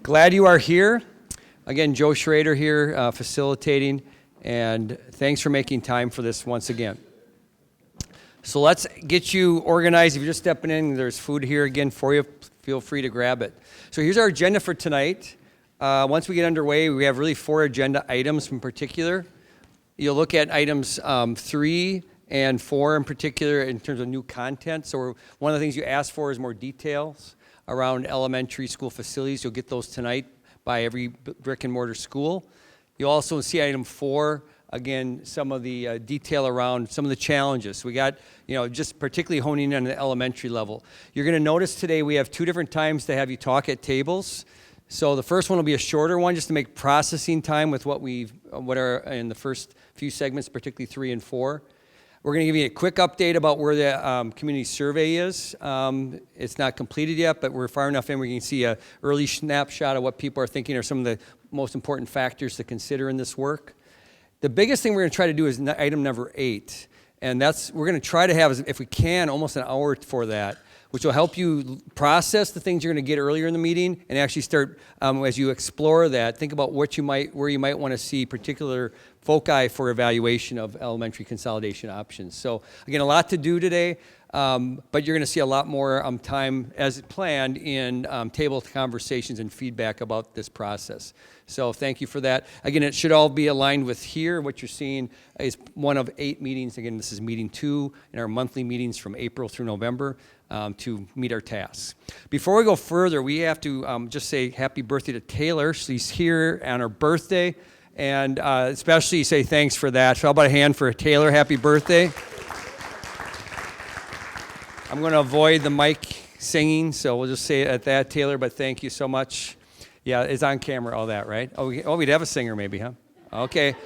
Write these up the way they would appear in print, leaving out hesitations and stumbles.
Glad you are here. Again, Joe Schrader here facilitating, and thanks for making time for this once again. So let's get you organized. If you're just stepping in, there's food here again for you. Feel free to grab it. So here's our agenda for tonight. Once we get underway, we have really 4 agenda items in particular. You'll look at items 3 and 4 in particular in terms of new content. So one of the things you asked for is more details around elementary school facilities. You'll get those tonight by every brick and mortar school. You'll also see item 4, again, some of the detail around some of the challenges. So we got, just particularly honing in on the elementary level. You're going to notice today we have 2 different times to have you talk at tables. So the first one will be a shorter one just to make processing time with what are in the first few segments, particularly 3 and 4. We're going to give you a quick update about where the community survey is. It's not completed yet, but we're far enough in where you can see an early snapshot of what people are thinking are some of the most important factors to consider in this work. The biggest thing we're going to try to do is item number 8, and we're going to try to have, if we can, almost an hour for that, which will help you process the things you're going to get earlier in the meeting and actually start, as you explore that, think about where you might want to see particular foci for evaluation of elementary consolidation options. So again, a lot to do today, but you're going to see a lot more time as planned in table conversations and feedback about this process. So thank you for that. Again, it should all be aligned with here. What you're seeing is one of 8 meetings. Again, this is meeting 2 in our monthly meetings from April through November to meet our tasks. Before we go further, we have to just say happy birthday to Taylor. She's here on her birthday. And especially say thanks for that. So how about a hand for Taylor? Happy birthday. I'm going to avoid the mic singing, so we'll just say it at that, Taylor, but thank you so much. Yeah, it's on camera, all that, right? Oh, we'd have a singer maybe, huh? Okay,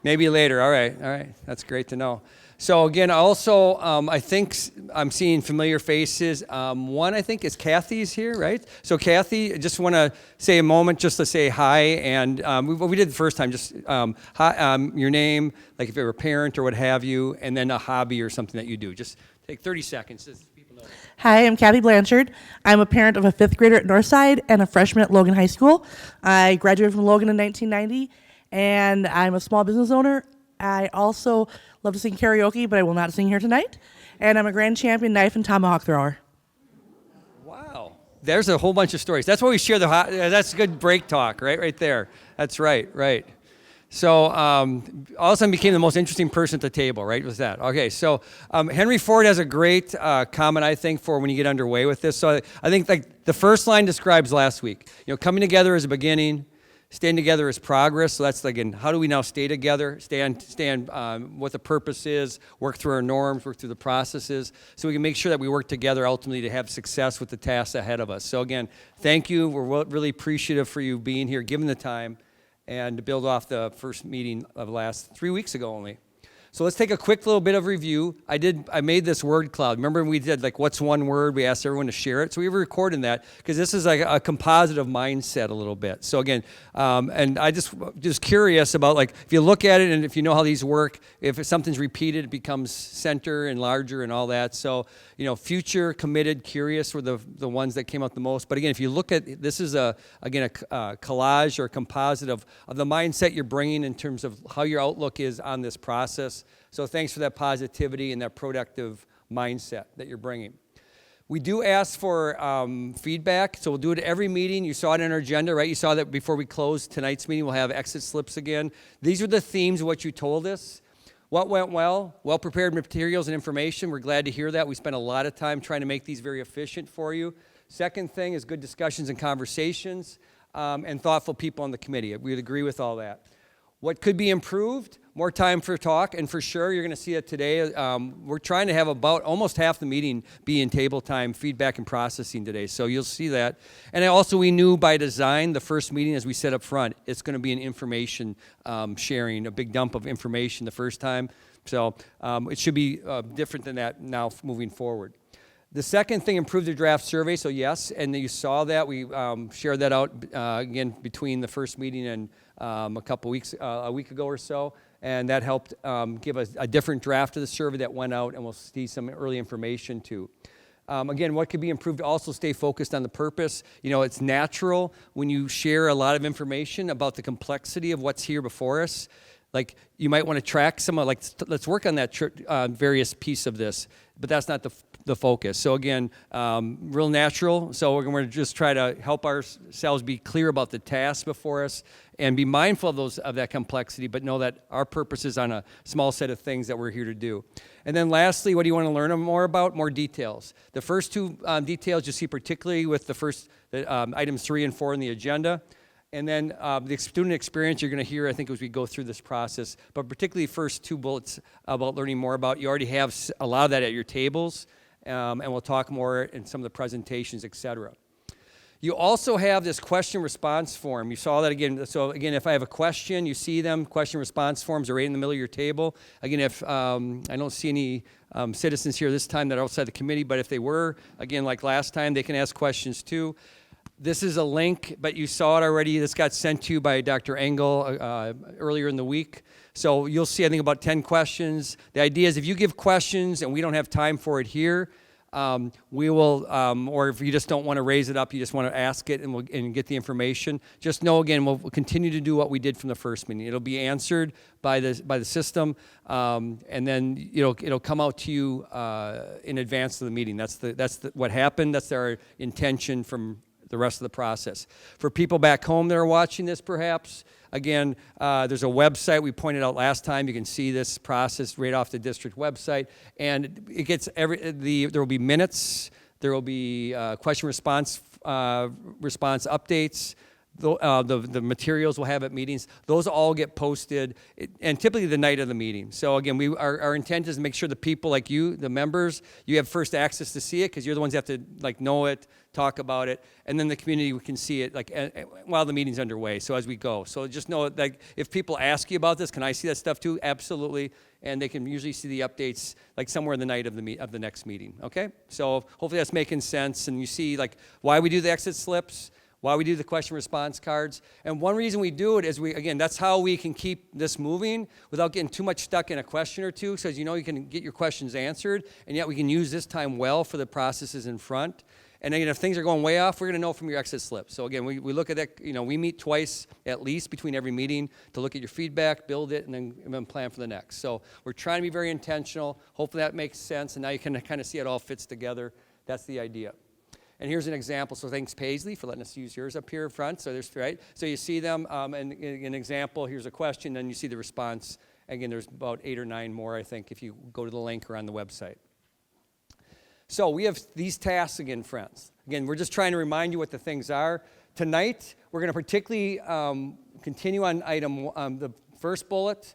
maybe later. All right. That's great to know. So again, also, I think I'm seeing familiar faces. One, I think, is Kathy's here, right? So Kathy, I just want to say a moment just to say hi, and what we did the first time, just hi, your name, like if you're a parent or what have you, and then a hobby or something that you do. Just take 30 seconds. People know. Hi, I'm Kathy Blanchard. I'm a parent of a 5th grader at Northside and a freshman at Logan High School. I graduated from Logan in 1990, and I'm a small business owner. I also love to sing karaoke, but I will not sing here tonight. And I'm a grand champion knife and tomahawk thrower. Wow. There's a whole bunch of stories. That's why we share that's good break talk, right there. That's right. So all of a sudden became the most interesting person at the table, right? Was that? Okay, so Henry Ford has a great comment, I think, for when you get underway with this. So I think like the first line describes last week. Coming together is a beginning. Staying together is progress. So that's, again, how do we now stay together, stay on what the purpose is, work through our norms, work through the processes, so we can make sure that we work together ultimately to have success with the tasks ahead of us. So again, thank you. We're really appreciative for you being here, giving the time, and to build off the first meeting of last 3 weeks ago only. So let's take a quick little bit of review. I made this word cloud. Remember we did what's one word? We asked everyone to share it. So we were recording that because this is like a composite of mindset a little bit. So again, and I just curious about if you look at it and if you know how these work, if something's repeated, it becomes center and larger and all that. So, future, committed, curious were the ones that came out the most. But again, if you look at, this is a collage or a composite of the mindset you're bringing in terms of how your outlook is on this process. So thanks for that positivity and that productive mindset that you're bringing. We do ask for feedback, so we'll do it at every meeting. You saw it in our agenda, right? You saw that before we close tonight's meeting, we'll have exit slips again. These are the themes of what you told us. What went well? Well-prepared materials and information. We're glad to hear that. We spent a lot of time trying to make these very efficient for you. Second thing is good discussions and conversations and thoughtful people on the committee. We'd agree with all that. What could be improved? More time for talk, and for sure, you're going to see it today. We're trying to have about almost half the meeting be in table time, feedback, and processing today, so you'll see that. And also, we knew by design, the first meeting, as we said up front, it's going to be an information sharing, a big dump of information the first time, so it should be different than that now moving forward. The second thing, improve the draft survey, so yes, and you saw that. We shared that out, again, between the first meeting and a week ago or so, and that helped give us a different draft of the survey that went out, and we'll see some early information too. Again, what could be improved? Also stay focused on the purpose. It's natural when you share a lot of information about the complexity of what's here before us. Like, you might want to track let's work on that various piece of this, but that's not the focus. So again, real natural. So we're going to just try to help ourselves be clear about the task before us and be mindful of that complexity, but know that our purpose is on a small set of things that we're here to do. And then lastly, what do you want to learn more about? More details. The first two details you see particularly with the first items 3 and 4 in the agenda. And then the student experience you're going to hear, I think, as we go through this process, but particularly first 2 bullets about learning more about. You already have a lot of that at your tables, and we'll talk more in some of the presentations, et cetera. You also have this question-response form. You saw that again. So again, if I have a question, you see them. Question-response forms are right in the middle of your table. Again, if I don't see any citizens here this time that are outside the committee, but if they were, again, like last time, they can ask questions too. This is a link, but you saw it already. This got sent to you by Dr. Engel earlier in the week. So you'll see, I think, about 10 questions. The idea is if you give questions and we don't have time for it here, we will, or if you just don't want to raise it up, you just want to ask it and get the information, just know, again, we'll continue to do what we did from the first meeting. It'll be answered by the system, and then it'll come out to you in advance of the meeting. That's what happened. That's our intention from the rest of the process. For people back home that are watching this, perhaps, again, there's a website we pointed out last time. You can see this process right off the district website, and it gets there will be minutes, there will be question response updates. The materials we'll have at meetings, those all get posted, and typically the night of the meeting. So again, our intent is to make sure the people like you, the members, you have first access to see it because you're the ones that have to know it, talk about it, and then the community can see it while the meeting's underway. So as we go, so just know if people ask you about this, can I see that stuff too? Absolutely, and they can usually see the updates somewhere in the night of the next meeting. Okay, so hopefully that's making sense, and you see why we do the exit slips. Why we do the question response cards. And one reason we do it is that's how we can keep this moving without getting too much stuck in a question or two, so as you can get your questions answered, and yet we can use this time well for the processes in front. And again, if things are going way off, we're going to know from your exit slip. So again, we look at that, we meet twice at least between every meeting to look at your feedback, build it, and then plan for the next. So we're trying to be very intentional. Hopefully that makes sense, and now you can kind of see it all fits together. That's the idea. And here's an example. So thanks, Paisley, for letting us use yours up here in front. So So you see them, and an example. Here's a question, then you see the response. Again, there's about 8 or 9 more, I think, if you go to the link or on the website. So we have these tasks again, friends. Again, we're just trying to remind you what the things are. Tonight, we're going to particularly continue on the first bullet.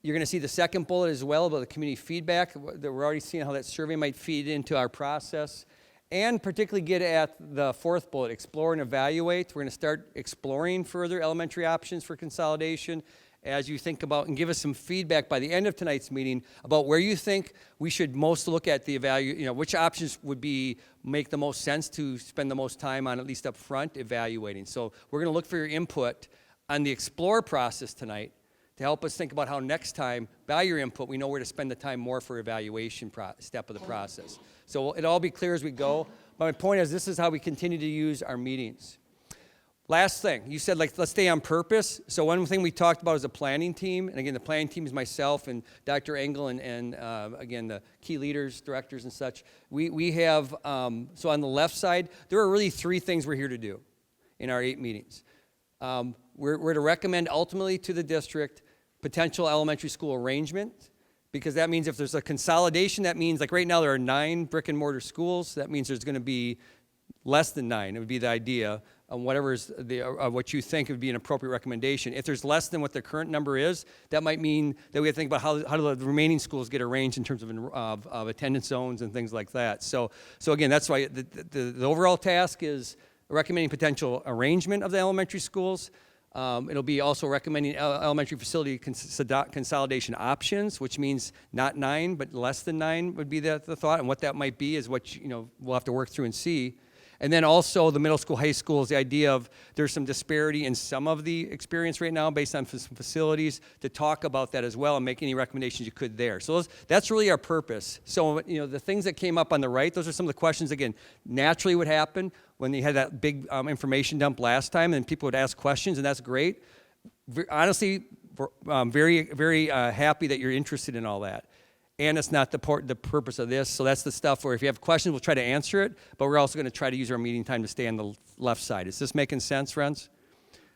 You're going to see the second bullet as well about the community feedback. We're already seeing how that survey might feed into our process. And particularly get at the fourth bullet, explore and evaluate. We're going to start exploring further elementary options for consolidation as you think about and give us some feedback by the end of tonight's meeting about where you think we should most look at the which options would make the most sense to spend the most time on, at least up front, evaluating. So we're going to look for your input on the explore process tonight to help us think about how next time, by your input, we know where to spend the time more for evaluation step of the process. So it'll all be clear as we go. But my point is, this is how we continue to use our meetings. Last thing, you said, let's stay on purpose. So one thing we talked about is a planning team. And again, the planning team is myself and Dr. Engel and again, the key leaders, directors and such. We have, so on the left side, there are really 3 things we're here to do in our 8 meetings. We're to recommend ultimately to the district potential elementary school arrangement, because that means if there's a consolidation, that means right now there are 9 brick and mortar schools. That means there's going to be less than 9. It would be the idea of whatever is what you think would be an appropriate recommendation. If there's less than what the current number is, that might mean that we have to think about how do the remaining schools get arranged in terms of attendance zones and things like that. So again, that's why the overall task is recommending potential arrangement of the elementary schools. It'll be also recommending elementary facility consolidation options, which means not 9, but less than 9 would be the thought. And what that might be is what we'll have to work through and see. And then also the middle school, high school is the idea of there's some disparity in some of the experience right now based on some facilities, to talk about that as well and make any recommendations you could there. So that's really our purpose. So, the things that came up on the right, those are some of the questions, again, naturally would happen when you had that big information dump last time and people would ask questions, and that's great. Honestly, very, very happy that you're interested in all that. And it's not the purpose of this. So that's the stuff where if you have questions, we'll try to answer it, but we're also going to try to use our meeting time to stay on the left side. Is this making sense, friends?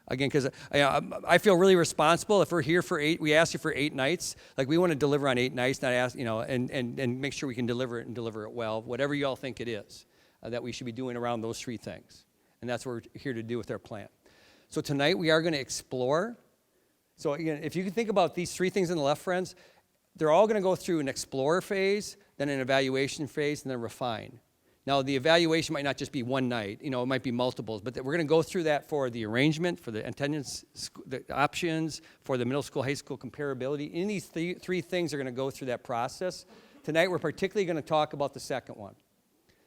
Again, because I feel really responsible. If we're here for 8, we ask you for 8 nights. Like, we want to deliver on 8 nights, not ask, and make sure we can deliver it and deliver it well, whatever you all think it is that we should be doing around those 3 things. And that's what we're here to do with our plan. So tonight we are going to explore. So again, if you can think about these 3 things on the left, friends, they're all going to go through an explore phase, then an evaluation phase, and then refine. Now, the evaluation might not just be one night. It might be multiples. But we're going to go through that for the arrangement, for the attendance, the options, for the middle school, high school comparability. And these 3 things are going to go through that process. Tonight, we're particularly going to talk about the second one,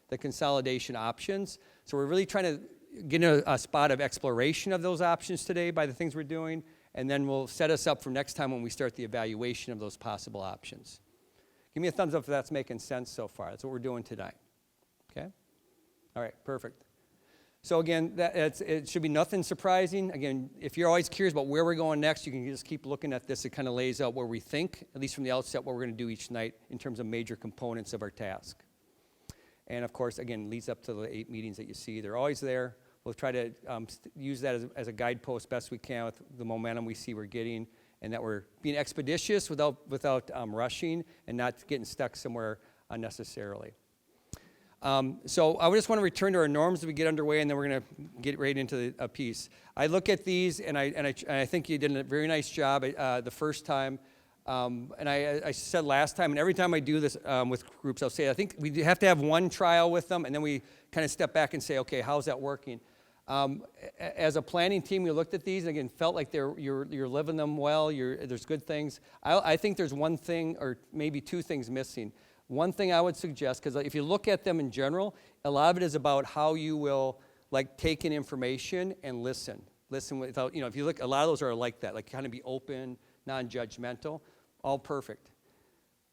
the consolidation options. So we're really trying to get in a spot of exploration of those options today by the things we're doing. And then we'll set us up for next time when we start the evaluation of those possible options. Give me a thumbs up if that's making sense so far. That's what we're doing tonight. Okay? All right, perfect. So again, it should be nothing surprising. Again, if you're always curious about where we're going next, you can just keep looking at this. It kind of lays out where we think, at least from the outset, what we're going to do each night in terms of major components of our task. And of course, again, leads up to the 8 meetings that you see. They're always there. We'll try to use that as a guidepost best we can with the momentum we see we're getting, and that we're being expeditious without rushing and not getting stuck somewhere unnecessarily. So I just want to return to our norms as we get underway, and then we're going to get right into a piece. I look at these, and I think you did a very nice job the first time. And I said last time, and every time I do this with groups, I'll say I think we have to have one trial with them, and then we kind of step back and say, okay, how's that working? As a planning team, we looked at these and again felt like you're living them well. There's good things. I think there's one thing or maybe 2 things missing. One thing I would suggest, because if you look at them in general, a lot of it is about how you will take in information and listen. Listen without, if you look, a lot of those are like that, kind of be open, non-judgmental, all perfect.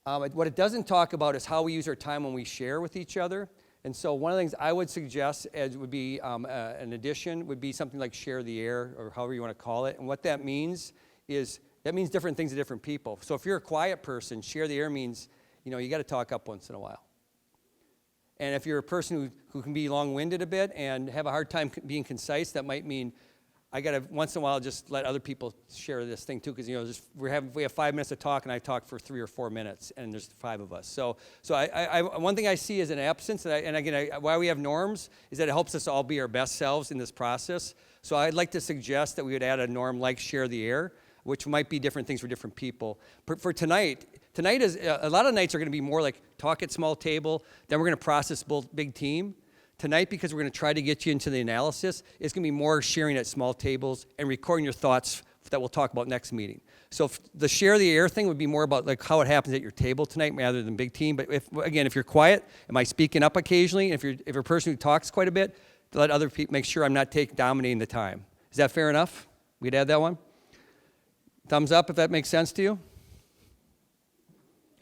What it doesn't talk about is how we use our time when we share with each other. And so one of the things I would suggest would be an addition would be something like share the air, or however you want to call it. And what that means is, that means different things to different people. So if you're a quiet person, share the air means, you got to talk up once in a while. And if you're a person who can be long-winded a bit and have a hard time being concise, that might mean I got to once in a while just let other people share this thing too, because we have 5 minutes to talk, and I talk for 3 or 4 minutes, and there's 5 of us. So I one thing I see as an absence, and again, why we have norms is that it helps us all be our best selves in this process. So I'd like to suggest that we would add a norm like share the air, which might be different things for different people. For tonight is a lot of nights are going to be more like talk at small table. Then we're going to process both big team. Tonight, because we're going to try to get you into the analysis, it's going to be more sharing at small tables and recording your thoughts that we'll talk about next meeting. So the share the air thing would be more about how it happens at your table tonight rather than big team. But if you're quiet, am I speaking up occasionally? If you're a person who talks quite a bit, to let other people make sure I'm not dominating the time. Is that fair enough? We'd add that one? Thumbs up if that makes sense to you?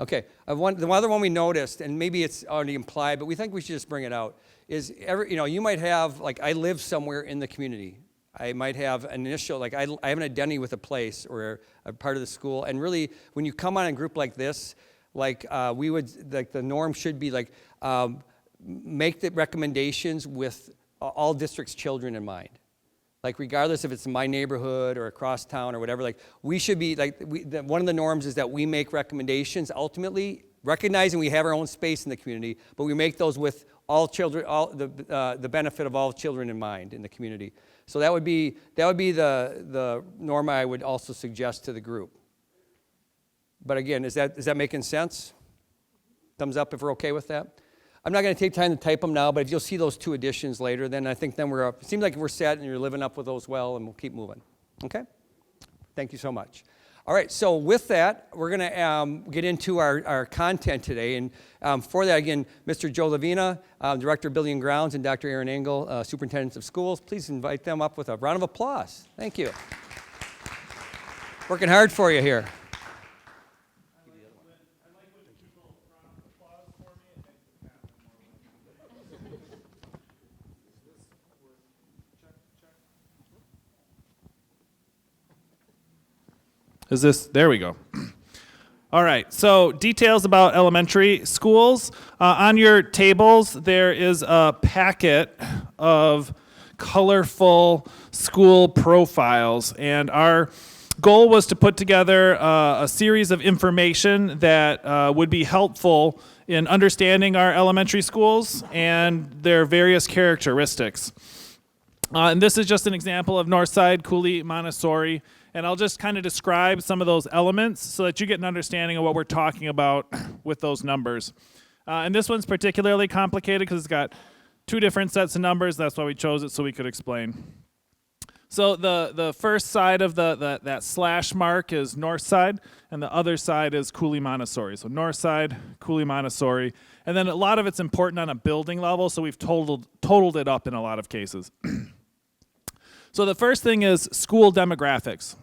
Okay, the other one we noticed, and maybe it's already implied, but we think we should just bring it out, is you might have, I live somewhere in the community. I might have an initial, I have an identity with a place or a part of the school, and really, when you come on a group like this, the norm should be make the recommendations with all districts' children in mind. Regardless if it's in my neighborhood or across town or whatever, we should be, one of the norms is that we make recommendations ultimately, recognizing we have our own space in the community, but we make those with all children, the benefit of all children in mind in the community. So that would be the norm I would also suggest to the group. But again, is that making sense? Thumbs up if we're okay with that. I'm not going to take time to type them now, but if you'll see those 2 additions later, then I think we're up. It seems like we're set and you're living up with those well, and we'll keep moving. Okay? Thank you so much. All right, so with that, we're going to get into our content today. And for that, again, Mr. Joe Lavina, Director of Building and Grounds, and Dr. Aaron Engel, Superintendent of Schools. Please invite them up with a round of applause. Thank you. Working hard for you here. Is this, there we go. All right, so details about elementary schools. On your tables, there is a packet of colorful school profiles, and our goal was to put together a series of information that would be helpful in understanding our elementary schools and their various characteristics. And this is just an example of Northside, Cooley, Montessori. And I'll just kind of describe some of those elements so that you get an understanding of what we're talking about with those numbers. And this one's particularly complicated because it's got two different sets of numbers. That's why we chose it, so we could explain. So the first side of that slash mark is Northside, and the other side is Cooley Montessori. So Northside, Cooley Montessori. And then a lot of it's important on a building level, so we've totaled it up in a lot of cases. So the first thing is school demographics.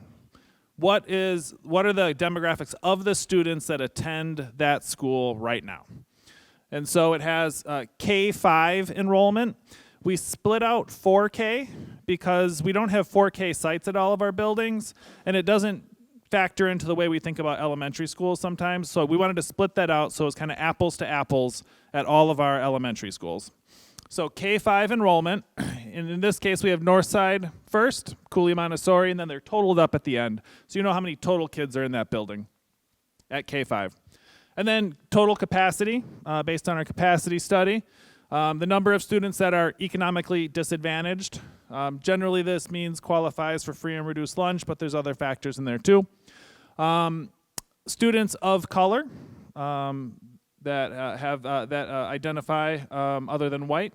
What are the demographics of the students that attend that school right now? And so it has K-5 enrollment. We split out 4K because we don't have 4K sites at all of our buildings, and it doesn't factor into the way we think about elementary schools sometimes. So we wanted to split that out so it's kind of apples to apples at all of our elementary schools. So K-5 enrollment, and in this case we have Northside first, Cooley Montessori, and then they're totaled up at the end. So you know how many total kids are in that building at K-5. And then total capacity, based on our capacity study. The number of students that are economically disadvantaged. Generally this means qualifies for free and reduced lunch, but there's other factors in there too. Students of color, that identify other than white.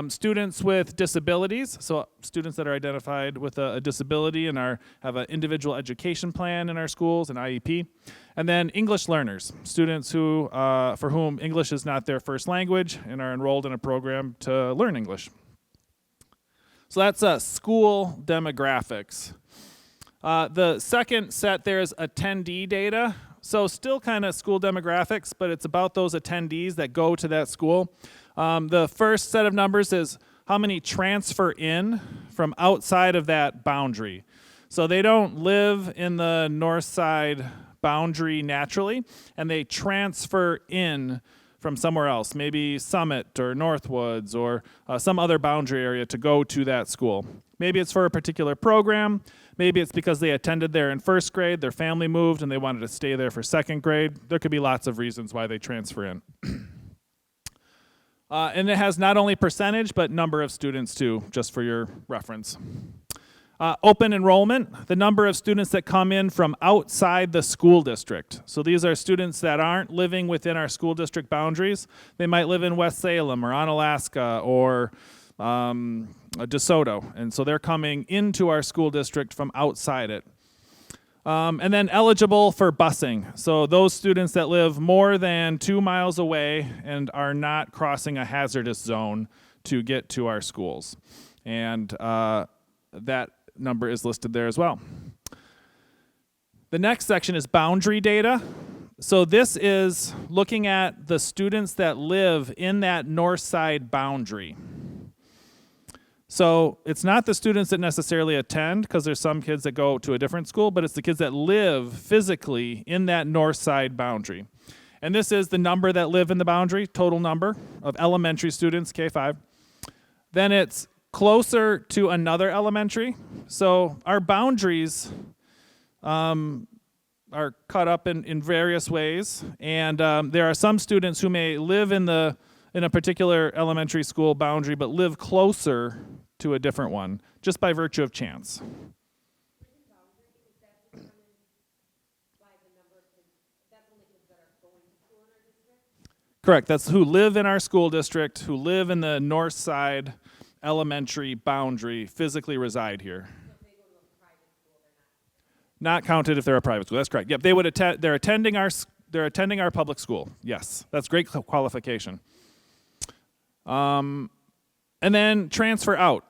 Students with disabilities, so students that are identified with a disability and have an individual education plan in our schools, an IEP. And then English learners, students who for whom English is not their first language and are enrolled in a program to learn English. So that's school demographics. The second set there is attendee data. So still kind of school demographics, but it's about those attendees that go to that school. The first set of numbers is how many transfer in from outside of that boundary. So they don't live in the north side boundary naturally, and they transfer in from somewhere else, maybe Summit or Northwoods or some other boundary area to go to that school. Maybe it's for a particular program. Maybe it's because they attended there in first grade, their family moved, and they wanted to stay there for second grade. There could be lots of reasons why they transfer in. And it has not only percentage, but number of students too, just for your reference. Open enrollment, the number of students that come in from outside the school district. So these are students that aren't living within our school district boundaries. They might live in West Salem or Onalaska or DeSoto. And so they're coming into our school district from outside it. And then eligible for busing. So those students that live more than 2 miles away and are not crossing a hazardous zone to get to our schools. And that number is listed there as well. The next section is boundary data. So this is looking at the students that live in that north side boundary. So it's not the students that necessarily attend, because there's some kids that go to a different school, but it's the kids that live physically in that north side boundary. And this is the number that live in the boundary, total number of elementary students, K-5. Then it's closer to another elementary. So our boundaries are cut up in various ways. And there are some students who may live in a particular elementary school boundary, but live closer to a different one, just by virtue of chance. Correct, that's who live in our school district, who live in the north side elementary boundary, physically reside here. Not counted if they're a private school. That's correct. Yep, they would attend. They're attending our public school. Yes, that's great qualification. And then transfer out.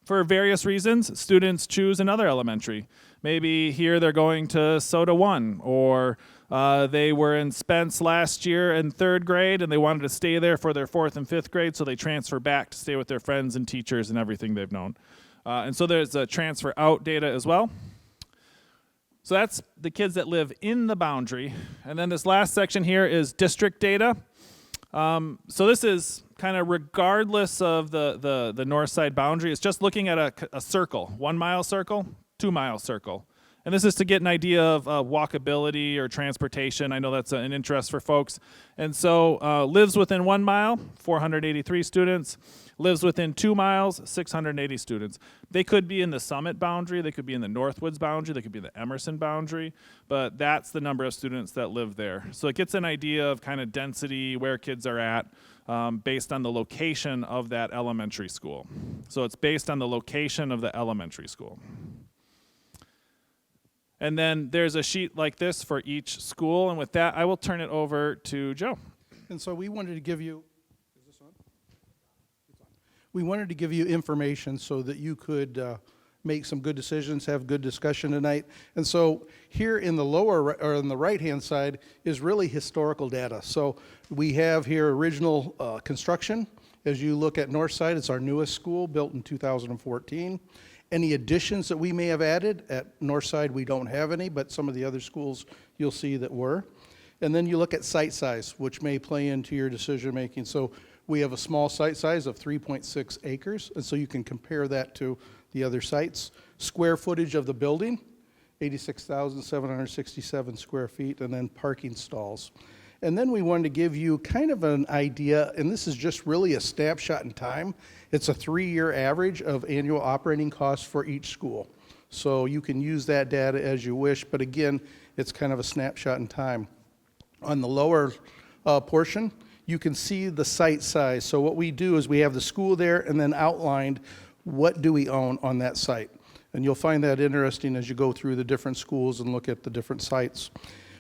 For various reasons, students choose another elementary. Maybe here they're going to Soda 1, or they were in Spence last year in 3rd grade and they wanted to stay there for their 4th and 5th grade, so they transfer back to stay with their friends and teachers and everything they've known. And so there's a transfer out data as well. So that's the kids that live in the boundary. And then this last section here is district data. So this is kind of regardless of the north side boundary. It's just looking at a circle, 1 mile circle, 2 mile circle. And this is to get an idea of walkability or transportation. I know that's an interest for folks. And so lives within 1 mile, 483 students. Lives within 2 miles, 680 students. They could be in the Summit boundary, they could be in the Northwoods boundary, they could be in the Emerson boundary, but that's the number of students that live there. So it gets an idea of kind of density, where kids are at, based on the location of that elementary school. So it's based on the location of the elementary school. And then there's a sheet like this for each school, and with that, I will turn it over to Joe. And so we wanted to give you, is this on? It's on. We wanted to give you information so that you could make some good decisions, have good discussion tonight. And so here in the lower, or on the right-hand side, is really historical data. So we have here original construction. As you look at Northside, it's our newest school, built in 2014. Any additions that we may have added, at Northside we don't have any, but some of the other schools you'll see that were. And then you look at site size, which may play into your decision making. So we have a small site size of 3.6 acres, and so you can compare that to the other sites. Square footage of the building, 86,767 square feet, and then parking stalls. And then we wanted to give you kind of an idea, and this is just really a snapshot in time. It's a 3-year average of annual operating costs for each school. So you can use that data as you wish, but again, it's kind of a snapshot in time. On the lower portion, you can see the site size. So what we do is we have the school there and then outlined what do we own on that site. And you'll find that interesting as you go through the different schools and look at the different sites.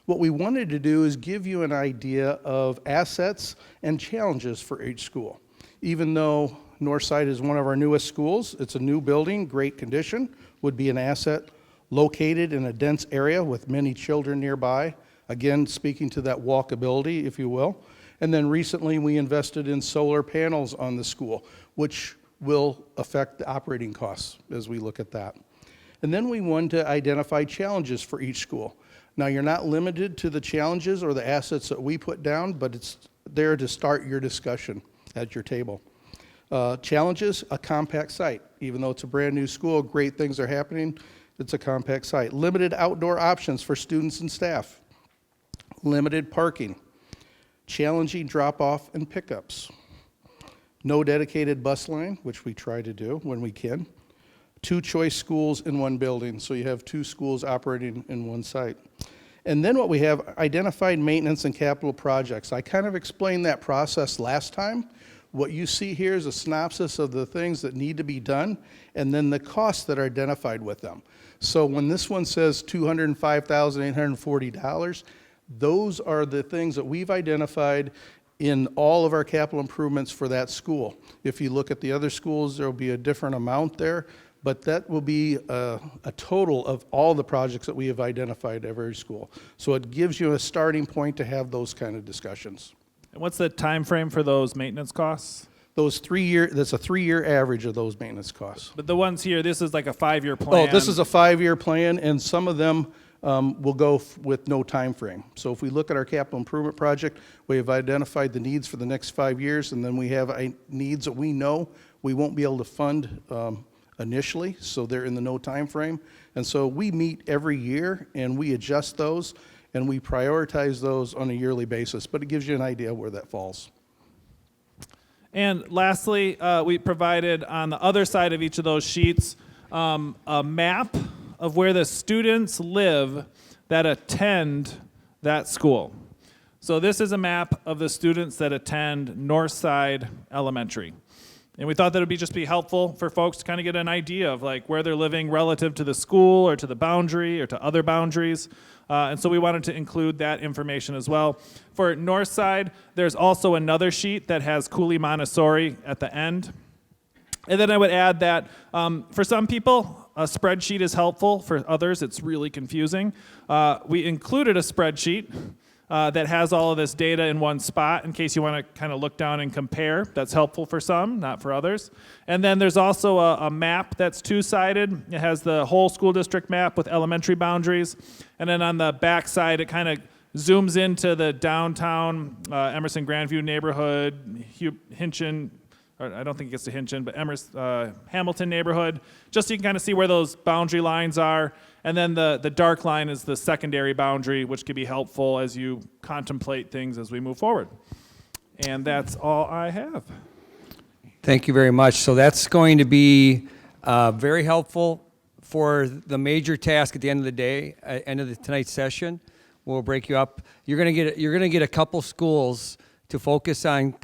What we wanted to do is give you an idea of assets and challenges for each school. Even though Northside is one of our newest schools, it's a new building, great condition, would be an asset, located in a dense area with many children nearby. Again, speaking to that walkability, if you will. And then recently we invested in solar panels on the school, which will affect the operating costs as we look at that. And then we wanted to identify challenges for each school. Now, you're not limited to the challenges or the assets that we put down, but it's there to start your discussion at your table. Challenges, a compact site. Even though it's a brand new school, great things are happening, it's a compact site. Limited outdoor options for students and staff. Limited parking. Challenging drop-off and pickups. No dedicated bus line, which we try to do when we can. 2 choice schools in one building, so you have 2 schools operating in one site. And then what we have, identified maintenance and capital projects. I kind of explained that process last time. What you see here is a synopsis of the things that need to be done, and then the costs that are identified with them. So when this one says $205,840, those are the things that we've identified in all of our capital improvements for that school. If you look at the other schools, there will be a different amount there, but that will be a total of all the projects that we have identified at every school. So it gives you a starting point to have those kind of discussions. And what's the time frame for those maintenance costs? That's a 3-year average of those maintenance costs. But the ones here, this is like a 5-year plan. Oh, this is a 5-year plan, and some of them will go with no time frame. So if we look at our capital improvement project, we have identified the needs for the next 5 years, and then we have needs that we know we won't be able to fund initially, so they're in the no time frame. And so we meet every year, and we adjust those, and we prioritize those on a yearly basis, but it gives you an idea where that falls. And lastly, we provided on the other side of each of those sheets a map of where the students live that attend that school. So this is a map of the students that attend Northside Elementary. And we thought that it would just be helpful for folks to kind of get an idea of like where they're living relative to the school or to the boundary or to other boundaries. And so we wanted to include that information as well. For North Side, there's also another sheet that has Cooley Montessori at the end. And then I would add that for some people, a spreadsheet is helpful. For others, it's really confusing. We included a spreadsheet that has all of this data in one spot in case you want to kind of look down and compare. That's helpful for some, not for others. And then there's also a map that's two-sided. It has the whole school district map with elementary boundaries. And then on the back side, it kind of zooms into the downtown Emerson Grandview neighborhood, Hinchin, or I don't think it gets to Hinchin, but Hamilton neighborhood, just so you can kind of see where those boundary lines are. And then the dark line is the secondary boundary, which can be helpful as you contemplate things as we move forward. And that's all I have. Thank you very much. So that's going to be very helpful for the major task at the end of the day, end of tonight's session. We'll break you up. You're going to get a couple schools to focus on,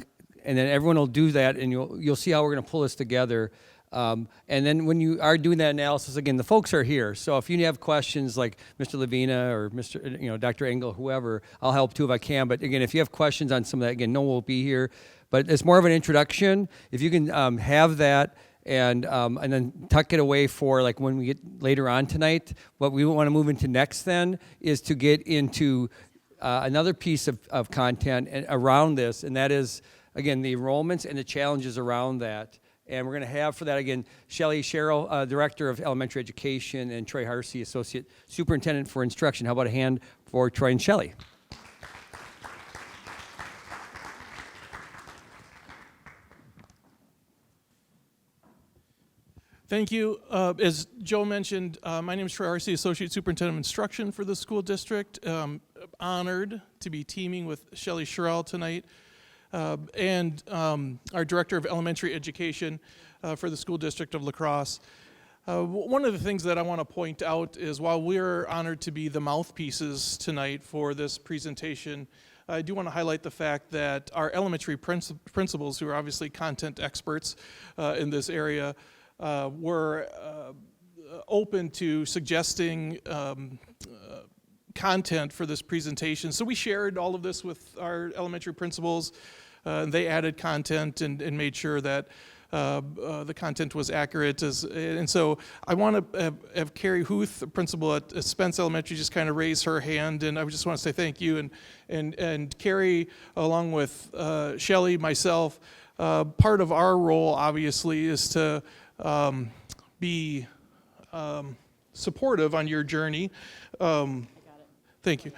and then everyone will do that, and you'll see how we're going to pull this together. And then when you are doing that analysis, again, the folks are here. So if you have questions like Mr. Levina or Dr. Engel, whoever, I'll help too if I can. But again, if you have questions on some of that, again, no one will be here. But it's more of an introduction. If you can have that and then tuck it away for like when we get later on tonight, what we want to move into next then is to get into another piece of content around this, and that is, again, the enrollments and the challenges around that. And we're going to have for that, again, Shelley Sherrill, Director of Elementary Education, and Troy Harsey, Associate Superintendent for Instruction. How about a hand for Troy and Shelley? Thank you. As Joe mentioned, my name is Troy Harsey, Associate Superintendent of Instruction for the school district. Honored to be teaming with Shelley Sherrill tonight. And our Director of Elementary Education for the School District of La Crosse. One of the things that I want to point out is while we're honored to be the mouthpieces tonight for this presentation, I do want to highlight the fact that our elementary principals, who are obviously content experts in this area, were open to suggesting content for this presentation. So we shared all of this with our elementary principals. They added content and made sure that the content was accurate. And so I want to have Carrie Huth, the principal at Spence Elementary, just kind of raise her hand. And I just want to say thank you. And Carrie, along with Shelley, myself, part of our role, obviously, is to be supportive on your journey. Thank you.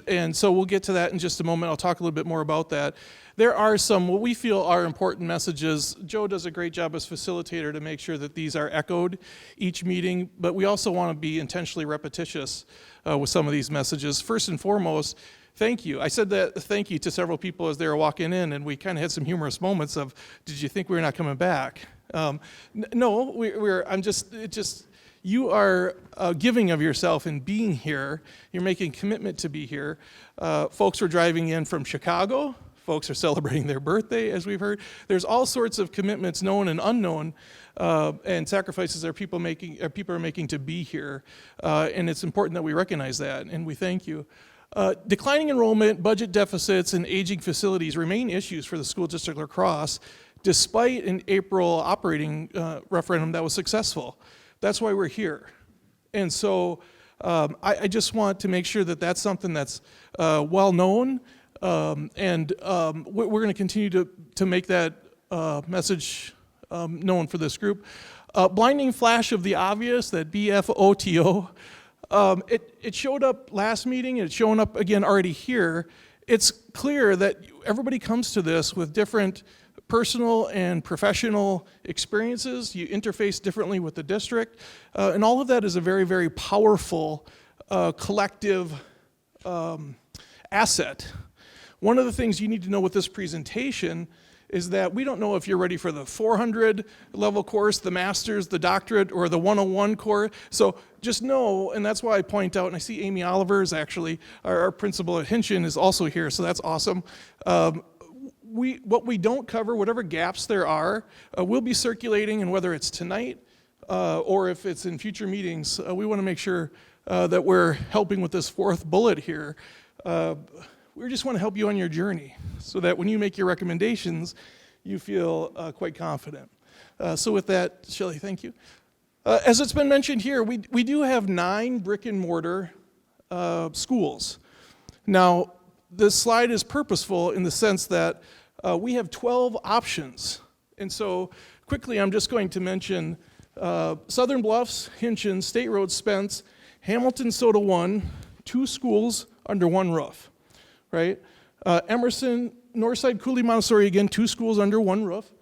And so we'll get to that in just a moment. I'll talk a little bit more about that. There are some what we feel are important messages. Joe does a great job as facilitator to make sure that these are echoed each meeting, but we also want to be intentionally repetitious with some of these messages. First and foremost, thank you. I said that thank you to several people as they were walking in, and we kind of had some humorous moments of, did you think we were not coming back? No, you are giving of yourself in being here. You're making commitment to be here. Folks are driving in from Chicago. Folks are celebrating their birthday, as we've heard. There's all sorts of commitments, known and unknown, and sacrifices that people are making to be here. And it's important that we recognize that, and we thank you. Declining enrollment, budget deficits, and aging facilities remain issues for the school district La Crosse, despite an April operating referendum that was successful. That's why we're here. And so I just want to make sure that that's something that's well known, and we're going to continue to make that message known for this group. Blinding flash of the obvious, that BFOTO, it showed up last meeting, and it's showing up again already here. It's clear that everybody comes to this with different personal and professional experiences. You interface differently with the district, and all of that is a very, very powerful collective asset. One of the things you need to know with this presentation is that we don't know if you're ready for the 400 level course, the master's, the doctorate, or the 101 course. So just know, and that's why I point out, and I see Amy Oliver is actually, our principal at Hinchin is also here, so that's awesome. what we don't cover, whatever gaps there are, we'll be circulating, and whether it's tonight or if it's in future meetings, we want to make sure that we're helping with this fourth bullet here. We just want to help you on your journey so that when you make your recommendations, you feel quite confident. So with that, Shelley, thank you. As it's been mentioned here, we do have 9 brick and mortar schools. Now, this slide is purposeful in the sense that we have 12 options. And so quickly, I'm just going to mention Southern Bluffs, Hinchin, State Road, Spence, Hamilton, Soda 1, 2 schools under one roof, right? Emerson, Northside, Cooley, Montessori, again, 2 schools under one roof.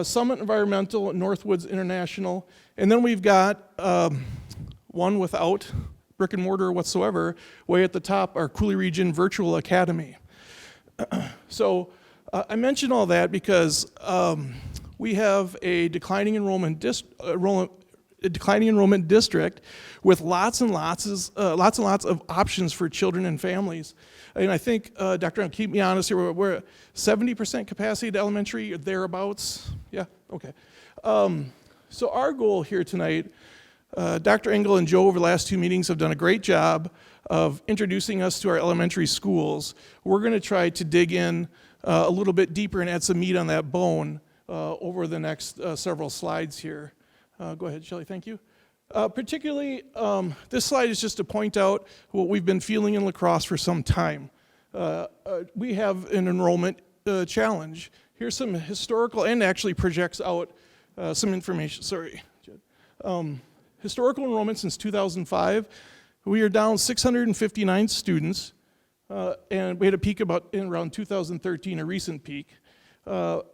Summit Environmental, Northwoods International, and then we've got one without brick and mortar whatsoever. Way at the top, our Cooley Region Virtual Academy. So I mention all that because we have a declining enrollment district with lots and lots of options for children and families. And I think, Dr. Keep me honest here, we're 70% capacity to elementary, or thereabouts. Yeah, okay. So our goal here tonight, Dr. Engel and Joe over the last 2 meetings have done a great job of introducing us to our elementary schools. We're going to try to dig in a little bit deeper and add some meat on that bone over the next several slides here. Go ahead, Shelley, thank you. Particularly, this slide is just to point out what we've been feeling in La Crosse for some time. We have an enrollment challenge. Here's some historical, and actually projects out some information. Sorry, Jed. Historical enrollment since 2005, we are down 659 students, and we had a peak in around 2013, a recent peak.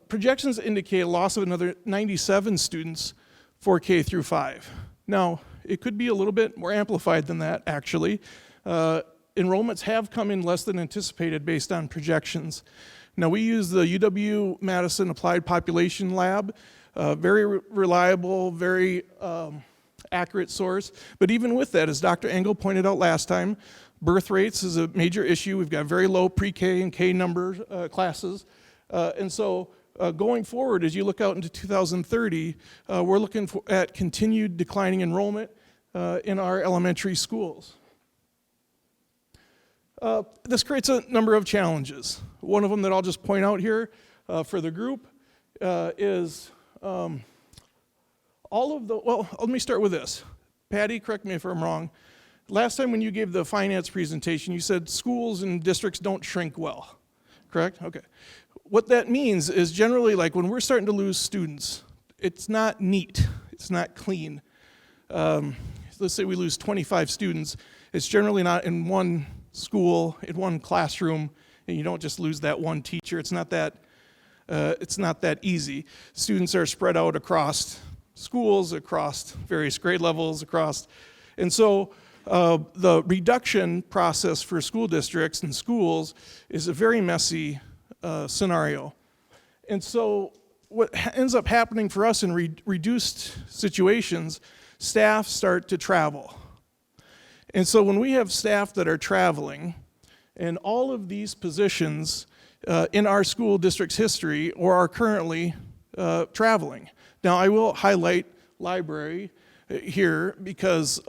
Projections indicate a loss of another 97 students for K through 5. Now, it could be a little bit more amplified than that, actually. Enrollments have come in less than anticipated based on projections. Now, we use the UW-Madison Applied Population Lab, very reliable, very accurate source. But even with that, as Dr. Engel pointed out last time, birth rates is a major issue. We've got very low pre-K and K number classes. And so going forward, as you look out into 2030, we're looking at continued declining enrollment in our elementary schools. This creates a number of challenges. One of them that I'll just point out here for the group is let me start with this. Patty, correct me if I'm wrong. Last time when you gave the finance presentation, you said schools and districts don't shrink well, correct? Okay. What that means is generally, like when we're starting to lose students, it's not neat, it's not clean. Let's say we lose 25 students, it's generally not in one school, in one classroom, and you don't just lose that one teacher. It's not that easy. Students are spread out across schools, across various grade levels, and so the reduction process for school districts and schools is a very messy scenario. And so what ends up happening for us in reduced situations, staff start to travel. And so when we have staff that are traveling, and all of these positions in our school district's history or are currently traveling. Now I will highlight library here because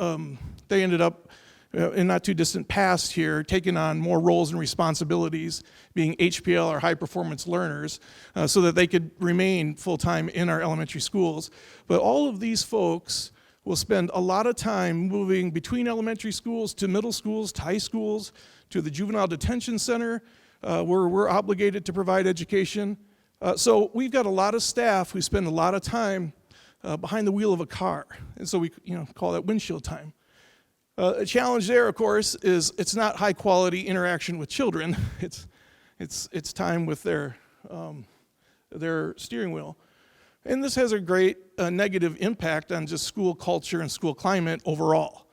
they ended up in not too distant past here, taking on more roles and responsibilities, being HPL or high performance learners, so that they could remain full-time in our elementary schools. But all of these folks will spend a lot of time moving between elementary schools to middle schools, to high schools, to the juvenile detention center, where we're obligated to provide education. So we've got a lot of staff who spend a lot of time behind the wheel of a car, and so we call that windshield time. A challenge there, of course, is it's not high quality interaction with children. It's time with their steering wheel. And this has a great negative impact on just school culture and school climate overall.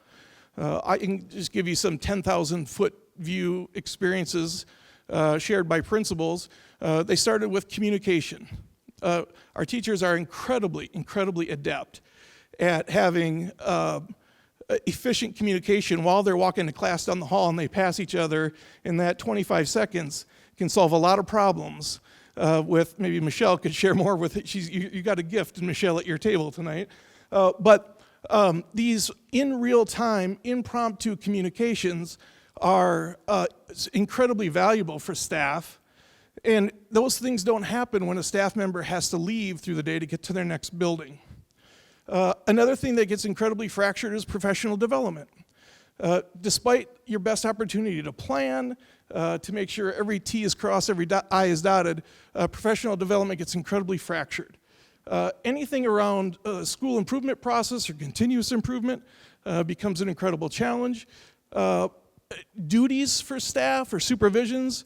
I can just give you some 10,000-foot view experiences shared by principals. They started with communication. Our teachers are incredibly adept at having efficient communication while they're walking to class down the hall and they pass each other, and that 25 seconds can solve a lot of problems with maybe Michelle could share more with it. You got a gift in Michelle at your table tonight. But these in real time, impromptu communications are incredibly valuable for staff. And those things don't happen when a staff member has to leave through the day to get to their next building. Another thing that gets incredibly fractured is professional development. Despite your best opportunity to plan, to make sure every T is crossed, every I is dotted, professional development gets incredibly fractured. Anything around school improvement process or continuous improvement becomes an incredible challenge. Duties for staff or supervisions,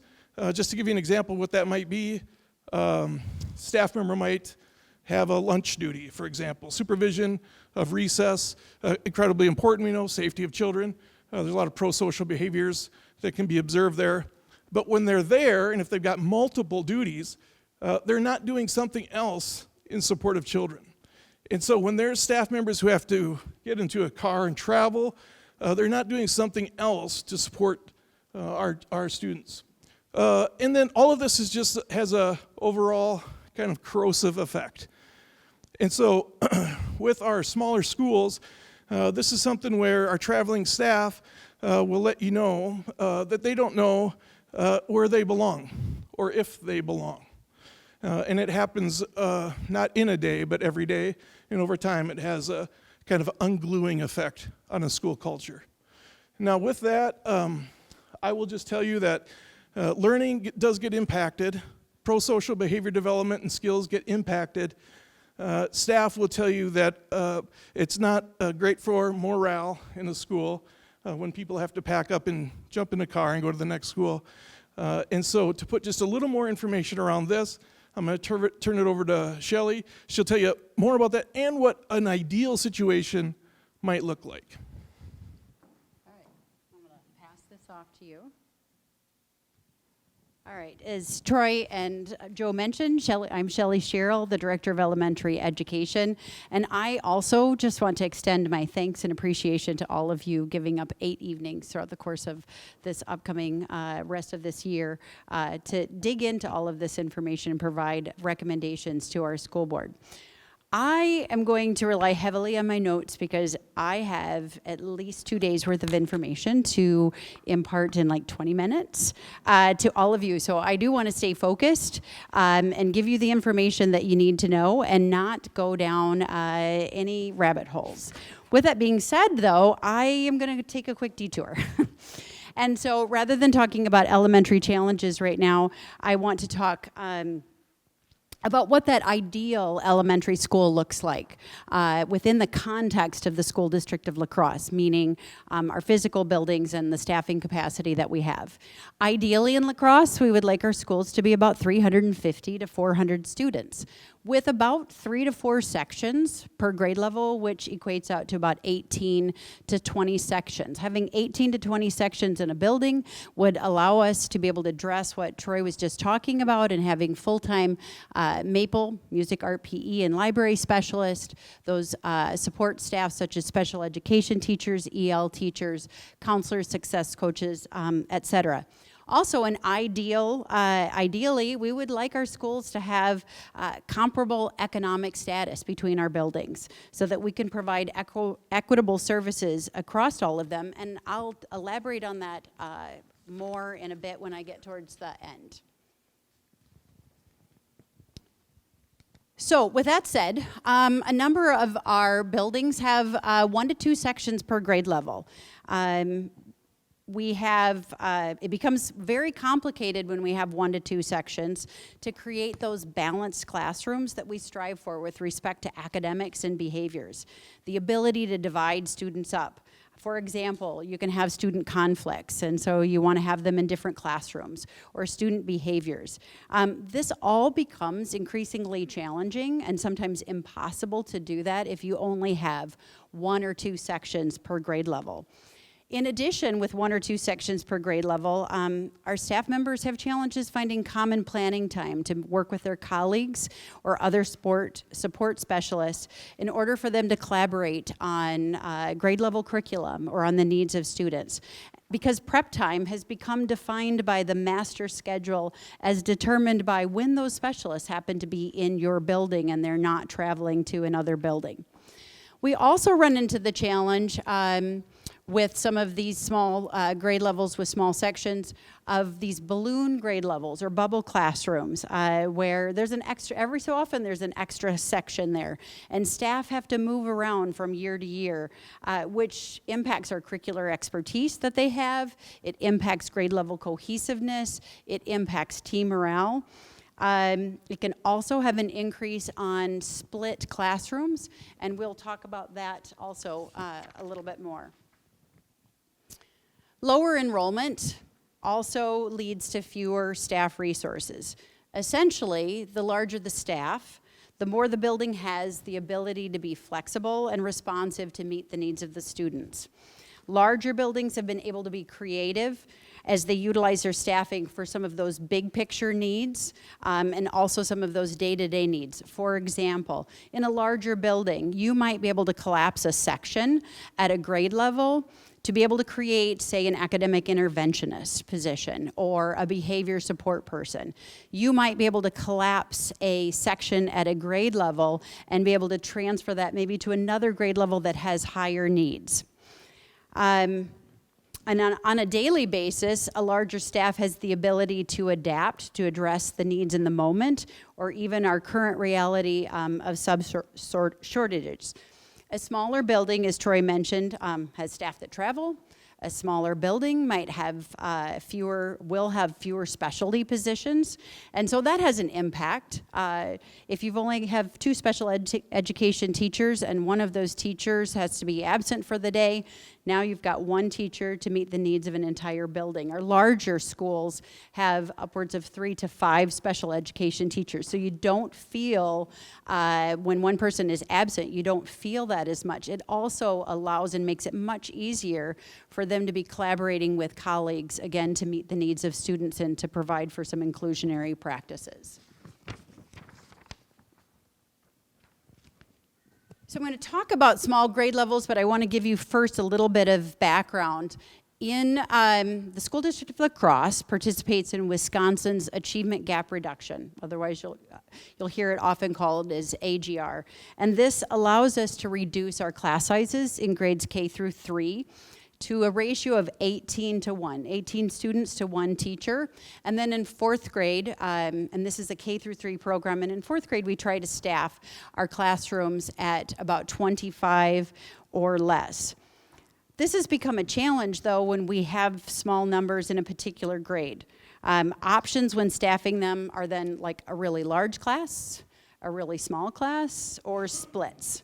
just to give you an example of what that might be, staff member might have a lunch duty, for example. Supervision of recess, incredibly important, we know, safety of children. There's a lot of pro-social behaviors that can be observed there. But when they're there, and if they've got multiple duties, they're not doing something else in support of children. And so when there's staff members who have to get into a car and travel, they're not doing something else to support our students. And then all of this is just has a overall kind of corrosive effect. And so with our smaller schools, this is something where our traveling staff will let you know that they don't know where they belong or if they belong. And it happens not in a day, but every day. And over time, it has a kind of ungluing effect on a school culture. Now with that, I will just tell you that learning does get impacted. Pro-social behavior development and skills get impacted. Staff will tell you that it's not great for morale in the school when people have to pack up and jump in the car and go to the next school. And so to put just a little more information around this, I'm going to turn it over to Shelley. She'll tell you more about that and what an ideal situation might look like. All right, I'm going to pass this off to you. All right, as Troy and Joe mentioned, I'm Shelley Sherrill, the Director of Elementary Education, and I also just want to extend my thanks and appreciation to all of you giving up 8 evenings throughout the course of this upcoming rest of this year to dig into all of this information and provide recommendations to our school board. I am going to rely heavily on my notes because I have at least 2 days worth of information to impart in like 20 minutes to all of you. So I do want to stay focused and give you the information that you need to know and not go down any rabbit holes. With that being said, though, I am going to take a quick detour. And so rather than talking about elementary challenges right now, I want to talk about what that ideal elementary school looks like within the context of the school district of La Crosse, meaning our physical buildings and the staffing capacity that we have. Ideally in La Crosse, we would like our schools to be about 350 to 400 students, with about 3 to 4 sections per grade level, which equates out to about 18 to 20 sections. Having 18 to 20 sections in a building would allow us to be able to address what Troy was just talking about and having full-time MAPLE, music, art, PE, and library specialists, those support staff such as special education teachers, EL teachers, counselors, success coaches, et cetera. Also, ideally, we would like our schools to have comparable economic status between our buildings so that we can provide equitable services across all of them. And I'll elaborate on that more in a bit when I get towards the end. So with that said, a number of our buildings have 1 to 2 sections per grade level. We have, it becomes very complicated when we have 1 to 2 sections to create those balanced classrooms that we strive for with respect to academics and behaviors. The ability to divide students up. For example, you can have student conflicts, and so you want to have them in different classrooms, or student behaviors. This all becomes increasingly challenging and sometimes impossible to do that if you only have 1 or 2 sections per grade level. In addition, with 1 or 2 sections per grade level, our staff members have challenges finding common planning time to work with their colleagues or other support specialists in order for them to collaborate on grade level curriculum or on the needs of students. because prep time has become defined by the master schedule as determined by when those specialists happen to be in your building and they're not traveling to another building. We also run into the challenge with some of these small grade levels with small sections of these balloon grade levels or bubble classrooms where there's an extra, every so often there's an extra section there, and staff have to move around from year to year, which impacts our curricular expertise that they have. It impacts grade level cohesiveness. It impacts team morale. It can also have an increase on split classrooms, and we'll talk about that also a little bit more. Lower enrollment also leads to fewer staff resources. Essentially, the larger the staff, the more the building has the ability to be flexible and responsive to meet the needs of the students. Larger buildings have been able to be creative as they utilize their staffing for some of those big picture needs and also some of those day-to-day needs. For example, in a larger building, you might be able to collapse a section at a grade level to be able to create, say, an academic interventionist position or a behavior support person. You might be able to collapse a section at a grade level and be able to transfer that maybe to another grade level that has higher needs. And on a daily basis, a larger staff has the ability to adapt to address the needs in the moment or even our current reality of shortages. A smaller building, as Troy mentioned, has staff that travel. A smaller building might have will have fewer specialty positions, and so that has an impact. If you've only have 2 special education teachers and one of those teachers has to be absent for the day, now you've got 1 teacher to meet the needs of an entire building. Or larger schools have upwards of 3 to 5 special education teachers, so you don't feel, when one person is absent, you don't feel that as much. It also allows and makes it much easier for them to be collaborating with colleagues, again, to meet the needs of students and to provide for some inclusionary practices. So I'm going to talk about small grade levels, but I want to give you first a little bit of background. In the school district of La Crosse participates in Wisconsin's Achievement Gap Reduction. Otherwise, you'll hear it often called as AGR. And this allows us to reduce our class sizes in grades K through 3 to a ratio of 18 to 1, 18 students to 1 teacher. And then in 4th grade, and this is a K through 3 program, and in 4th grade we try to staff our classrooms at about 25 or less. This has become a challenge, though, when we have small numbers in a particular grade. Options when staffing them are then like a really large class, a really small class, or splits.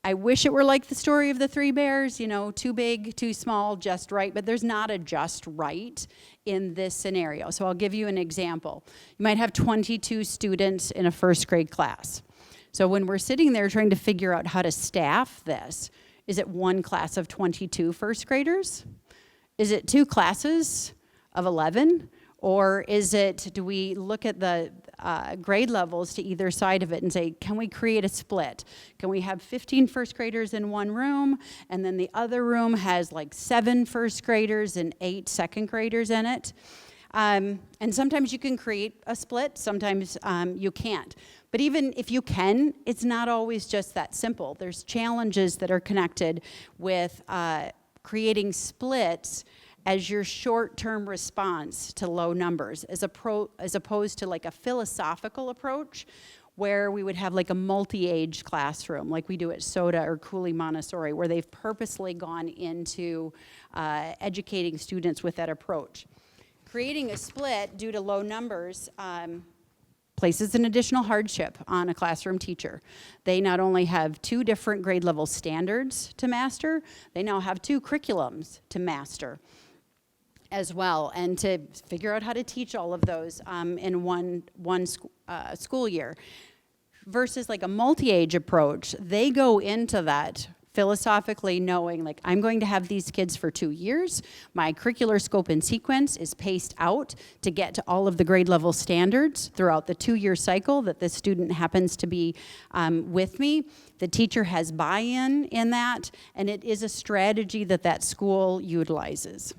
I wish it were like the story of the 3 bears, you know, too big, too small, just right, but there's not a just right in this scenario. So I'll give you an example. You might have 22 students in a 1st grade class. So when we're sitting there trying to figure out how to staff this, is it 1 class of 22 1st graders? Is it 2 classes of 11? Or is it, do we look at the grade levels to either side of it and say, can we create a split? Can we have 15 1st graders in one room, and then the other room has like 7 1st graders and 8 2nd graders in it? And sometimes you can create a split, sometimes you can't. But even if you can, it's not always just that simple. There's challenges that are connected with creating splits as your short-term response to low numbers, as opposed to like a philosophical approach where we would have like a multi-age classroom like we do at Soda or Cooley Montessori, where they've purposely gone into educating students with that approach. Creating a split due to low numbers places an additional hardship on a classroom teacher. They not only have 2 different grade level standards to master, they now have 2 curriculums to master as well, and to figure out how to teach all of those in one school year. Versus like a multi-age approach, they go into that philosophically knowing, like, I'm going to have these kids for 2 years. My curricular scope and sequence is paced out to get to all of the grade level standards throughout the 2-year cycle that the student happens to be with me. The teacher has buy-in in that, and it is a strategy that that school utilizes.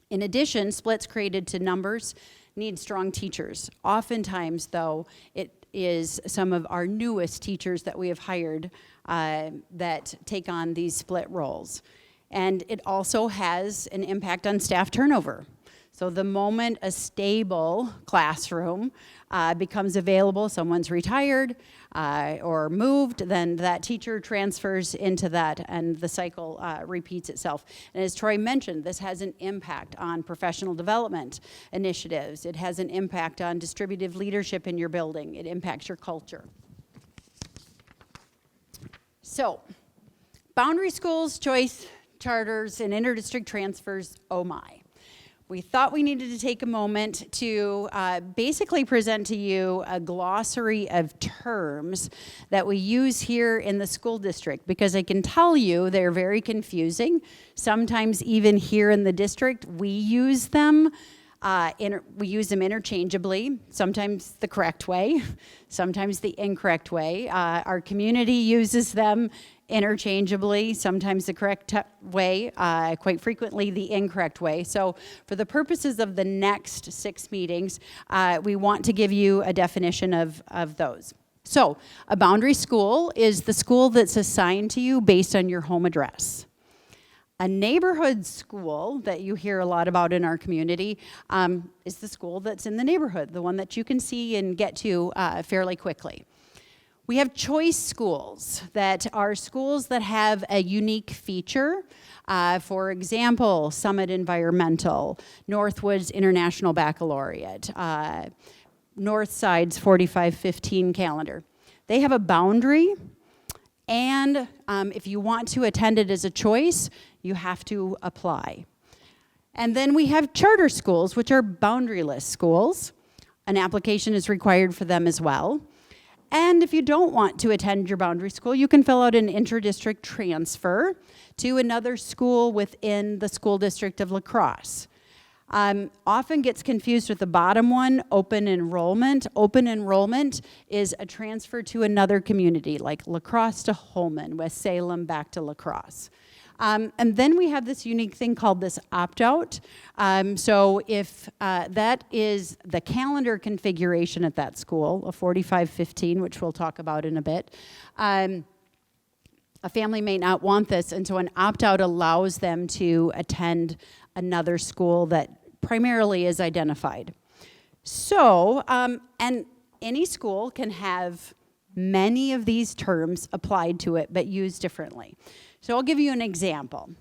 In addition, splits created to numbers need strong teachers. Oftentimes, though, it is some of our newest teachers that we have hired that take on these split roles. And it also has an impact on staff turnover. So the moment a stable classroom becomes available, someone's retired or moved, then that teacher transfers into that and the cycle repeats itself. And as Troy mentioned, this has an impact on professional development initiatives. It has an impact on distributive leadership in your building. It impacts your culture. So, boundary schools, choice, charters, and interdistrict transfers, oh my. We thought we needed to take a moment to basically present to you a glossary of terms that we use here in the school district, because I can tell you they're very confusing. Sometimes even here in the district, we use them interchangeably, sometimes the correct way, sometimes the incorrect way. Our community uses them interchangeably, sometimes the correct way, quite frequently the incorrect way. So for the purposes of the next 6 meetings, we want to give you a definition of those. So a boundary school is the school that's assigned to you based on your home address. A neighborhood school that you hear a lot about in our community is the school that's in the neighborhood, the one that you can see and get to fairly quickly. We have choice schools that are schools that have a unique feature. For example, Summit Environmental, Northwoods International Baccalaureate, Northside's 4515 calendar. They have a boundary, and if you want to attend it as a choice, you have to apply. And then we have charter schools, which are boundaryless schools. An application is required for them as well. And if you don't want to attend your boundary school, you can fill out an interdistrict transfer to another school within the school district of La Crosse. Often gets confused with the bottom one, open enrollment. Open enrollment is a transfer to another community, like La Crosse to Holman, West Salem back to La Crosse. And then we have this unique thing called this opt-out. So if that is the calendar configuration at that school, a 4515, which we'll talk about in a bit, a family may not want this, and so an opt-out allows them to attend another school that primarily is identified. So, and any school can have many of these terms applied to it, but used differently. So I'll give you an example.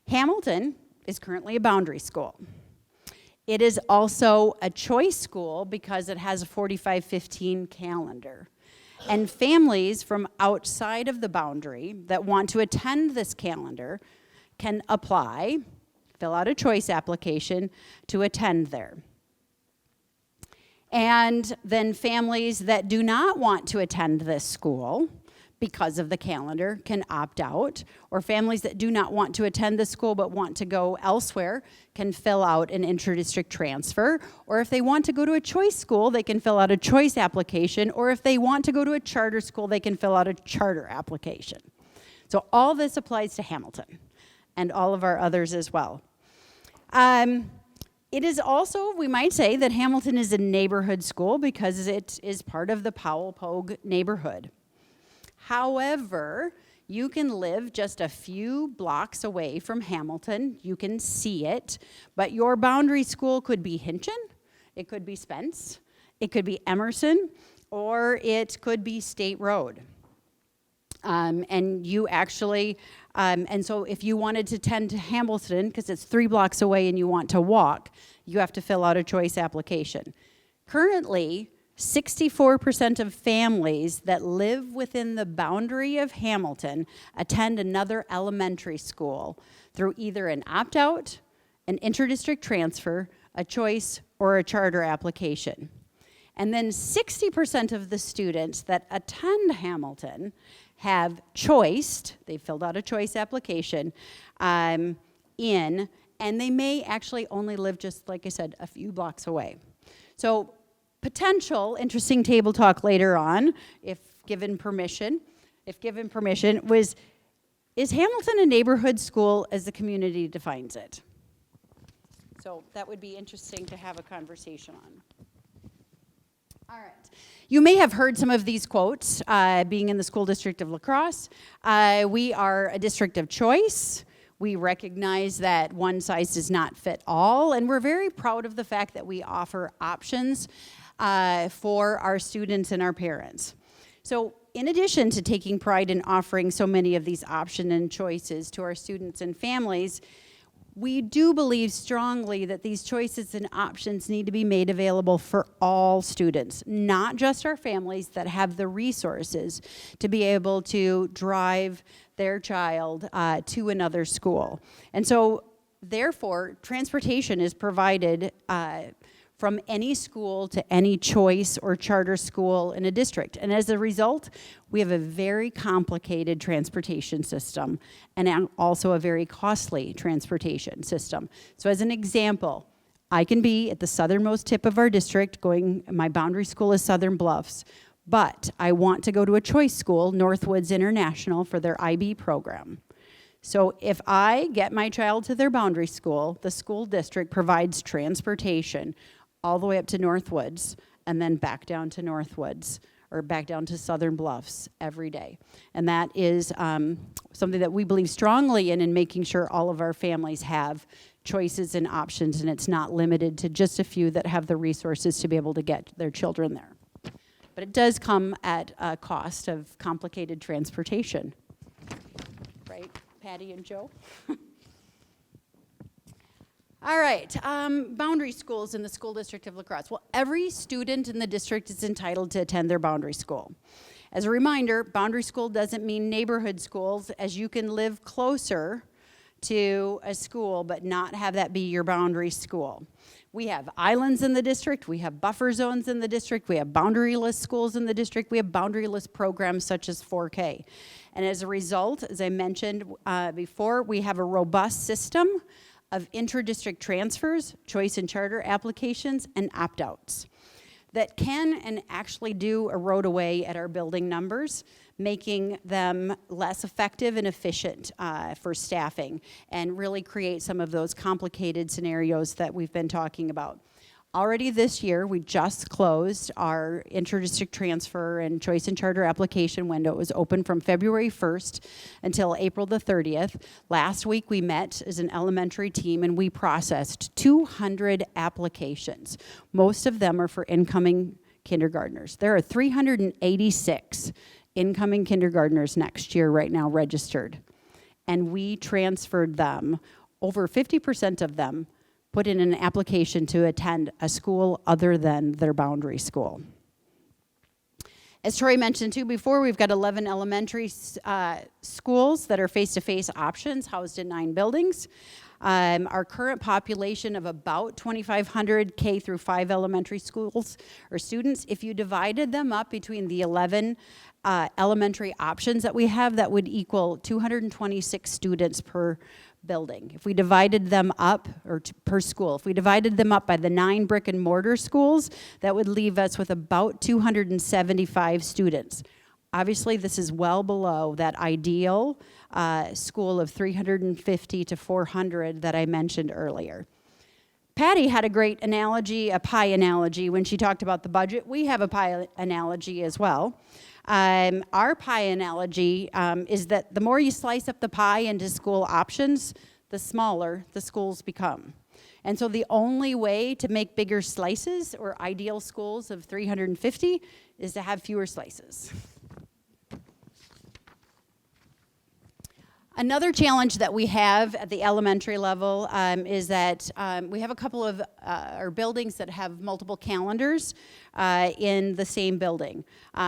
Hamilton is currently a boundary school. It is also a choice school because it has a 4515 calendar. And families from outside of the boundary that want to attend this calendar can apply, fill out a choice application to attend there. And then families that do not want to attend this school because of the calendar can opt out, or families that do not want to attend the school but want to go elsewhere can fill out an interdistrict transfer, or if they want to go to a choice school, they can fill out a choice application, or if they want to go to a charter school, they can fill out a charter application. So all this applies to Hamilton and all of our others as well. It is also, we might say, that Hamilton is a neighborhood school because it is part of the Powell-Pogue neighborhood. However, you can live just a few blocks away from Hamilton. You can see it, but your boundary school could be Hinchin, it could be Spence, it could be Emerson, or it could be State Road. And you actually, and so if you wanted to tend to Hamilton, because it's 3 blocks away and you want to walk, you have to fill out a choice application. Currently, 64% of families that live within the boundary of Hamilton attend another elementary school through either an opt-out, an interdistrict transfer, a choice, or a charter application. And then 60% of the students that attend Hamilton have choiced, they filled out a choice application and they may actually only live just, like I said, a few blocks away. So potential interesting table talk later on, if given permission, was, is Hamilton a neighborhood school as the community defines it? So that would be interesting to have a conversation on. All right. You may have heard some of these quotes, being in the school district of La Crosse. We are a district of choice. We recognize that one size does not fit all, and we're very proud of the fact that we offer options for our students and our parents. So in addition to taking pride in offering so many of these options and choices to our students and families, we do believe strongly that these choices and options need to be made available for all students, not just our families that have the resources to be able to drive their child to another school. And so, therefore, transportation is provided from any school to any choice or charter school in a district. And as a result, we have a very complicated transportation system and also a very costly transportation system. So as an example, I can be at the southernmost tip of our district my boundary school is Southern Bluffs, but I want to go to a choice school, Northwoods International, for their IB program. So if I get my child to their boundary school, the school district provides transportation all the way up to Northwoods, and then back down to Northwoods, or back down to Southern Bluffs every day. And that is something that we believe strongly in making sure all of our families have choices and options, and it's not limited to just a few that have the resources to be able to get their children there. But it does come at a cost of complicated transportation. Right, Patty and Joe? All right, boundary schools in the school district of La Crosse. Well, every student in the district is entitled to attend their boundary school. As a reminder, boundary school doesn't mean neighborhood schools, as you can live closer to a school but not have that be your boundary school. We have islands in the district, we have buffer zones in the district, we have boundaryless schools in the district, we have boundaryless programs such as 4K. And as a result, as I mentioned before, we have a robust system of inter-district transfers, choice and charter applications, and opt-outs that can and actually do erode away at our building numbers, making them less effective and efficient for staffing, and really create some of those complicated scenarios that we've been talking about. Already this year, we just closed our inter-district transfer and choice and charter application window. It was open from February 1st until April the 30th. Last week, we met as an elementary team and we processed 200 applications. Most of them are for incoming kindergartners. There are 386 incoming kindergartners next year right now registered. And we transferred them, over 50% of them, put in an application to attend a school other than their boundary school. As Troy mentioned too before, we've got 11 elementary schools that are face-to-face options housed in 9 buildings. Our current population of about 2,500 K through 5 elementary schools or students, if you divided them up between the 11 elementary options that we have, that would equal 226 students per building. If we divided them up, or per school, if we divided them up by the 9 brick and mortar schools, that would leave us with about 275 students. Obviously, this is well below that ideal school of 350 to 400 that I mentioned earlier. Patty had a great analogy, a pie analogy, when she talked about the budget. We have a pie analogy as well. Our pie analogy is that the more you slice up the pie into school options, the smaller the schools become. And so the only way to make bigger slices, or ideal schools of 350, is to have fewer slices. Another challenge that we have at the elementary level is that we have a couple of our buildings that have multiple calendars in the same building.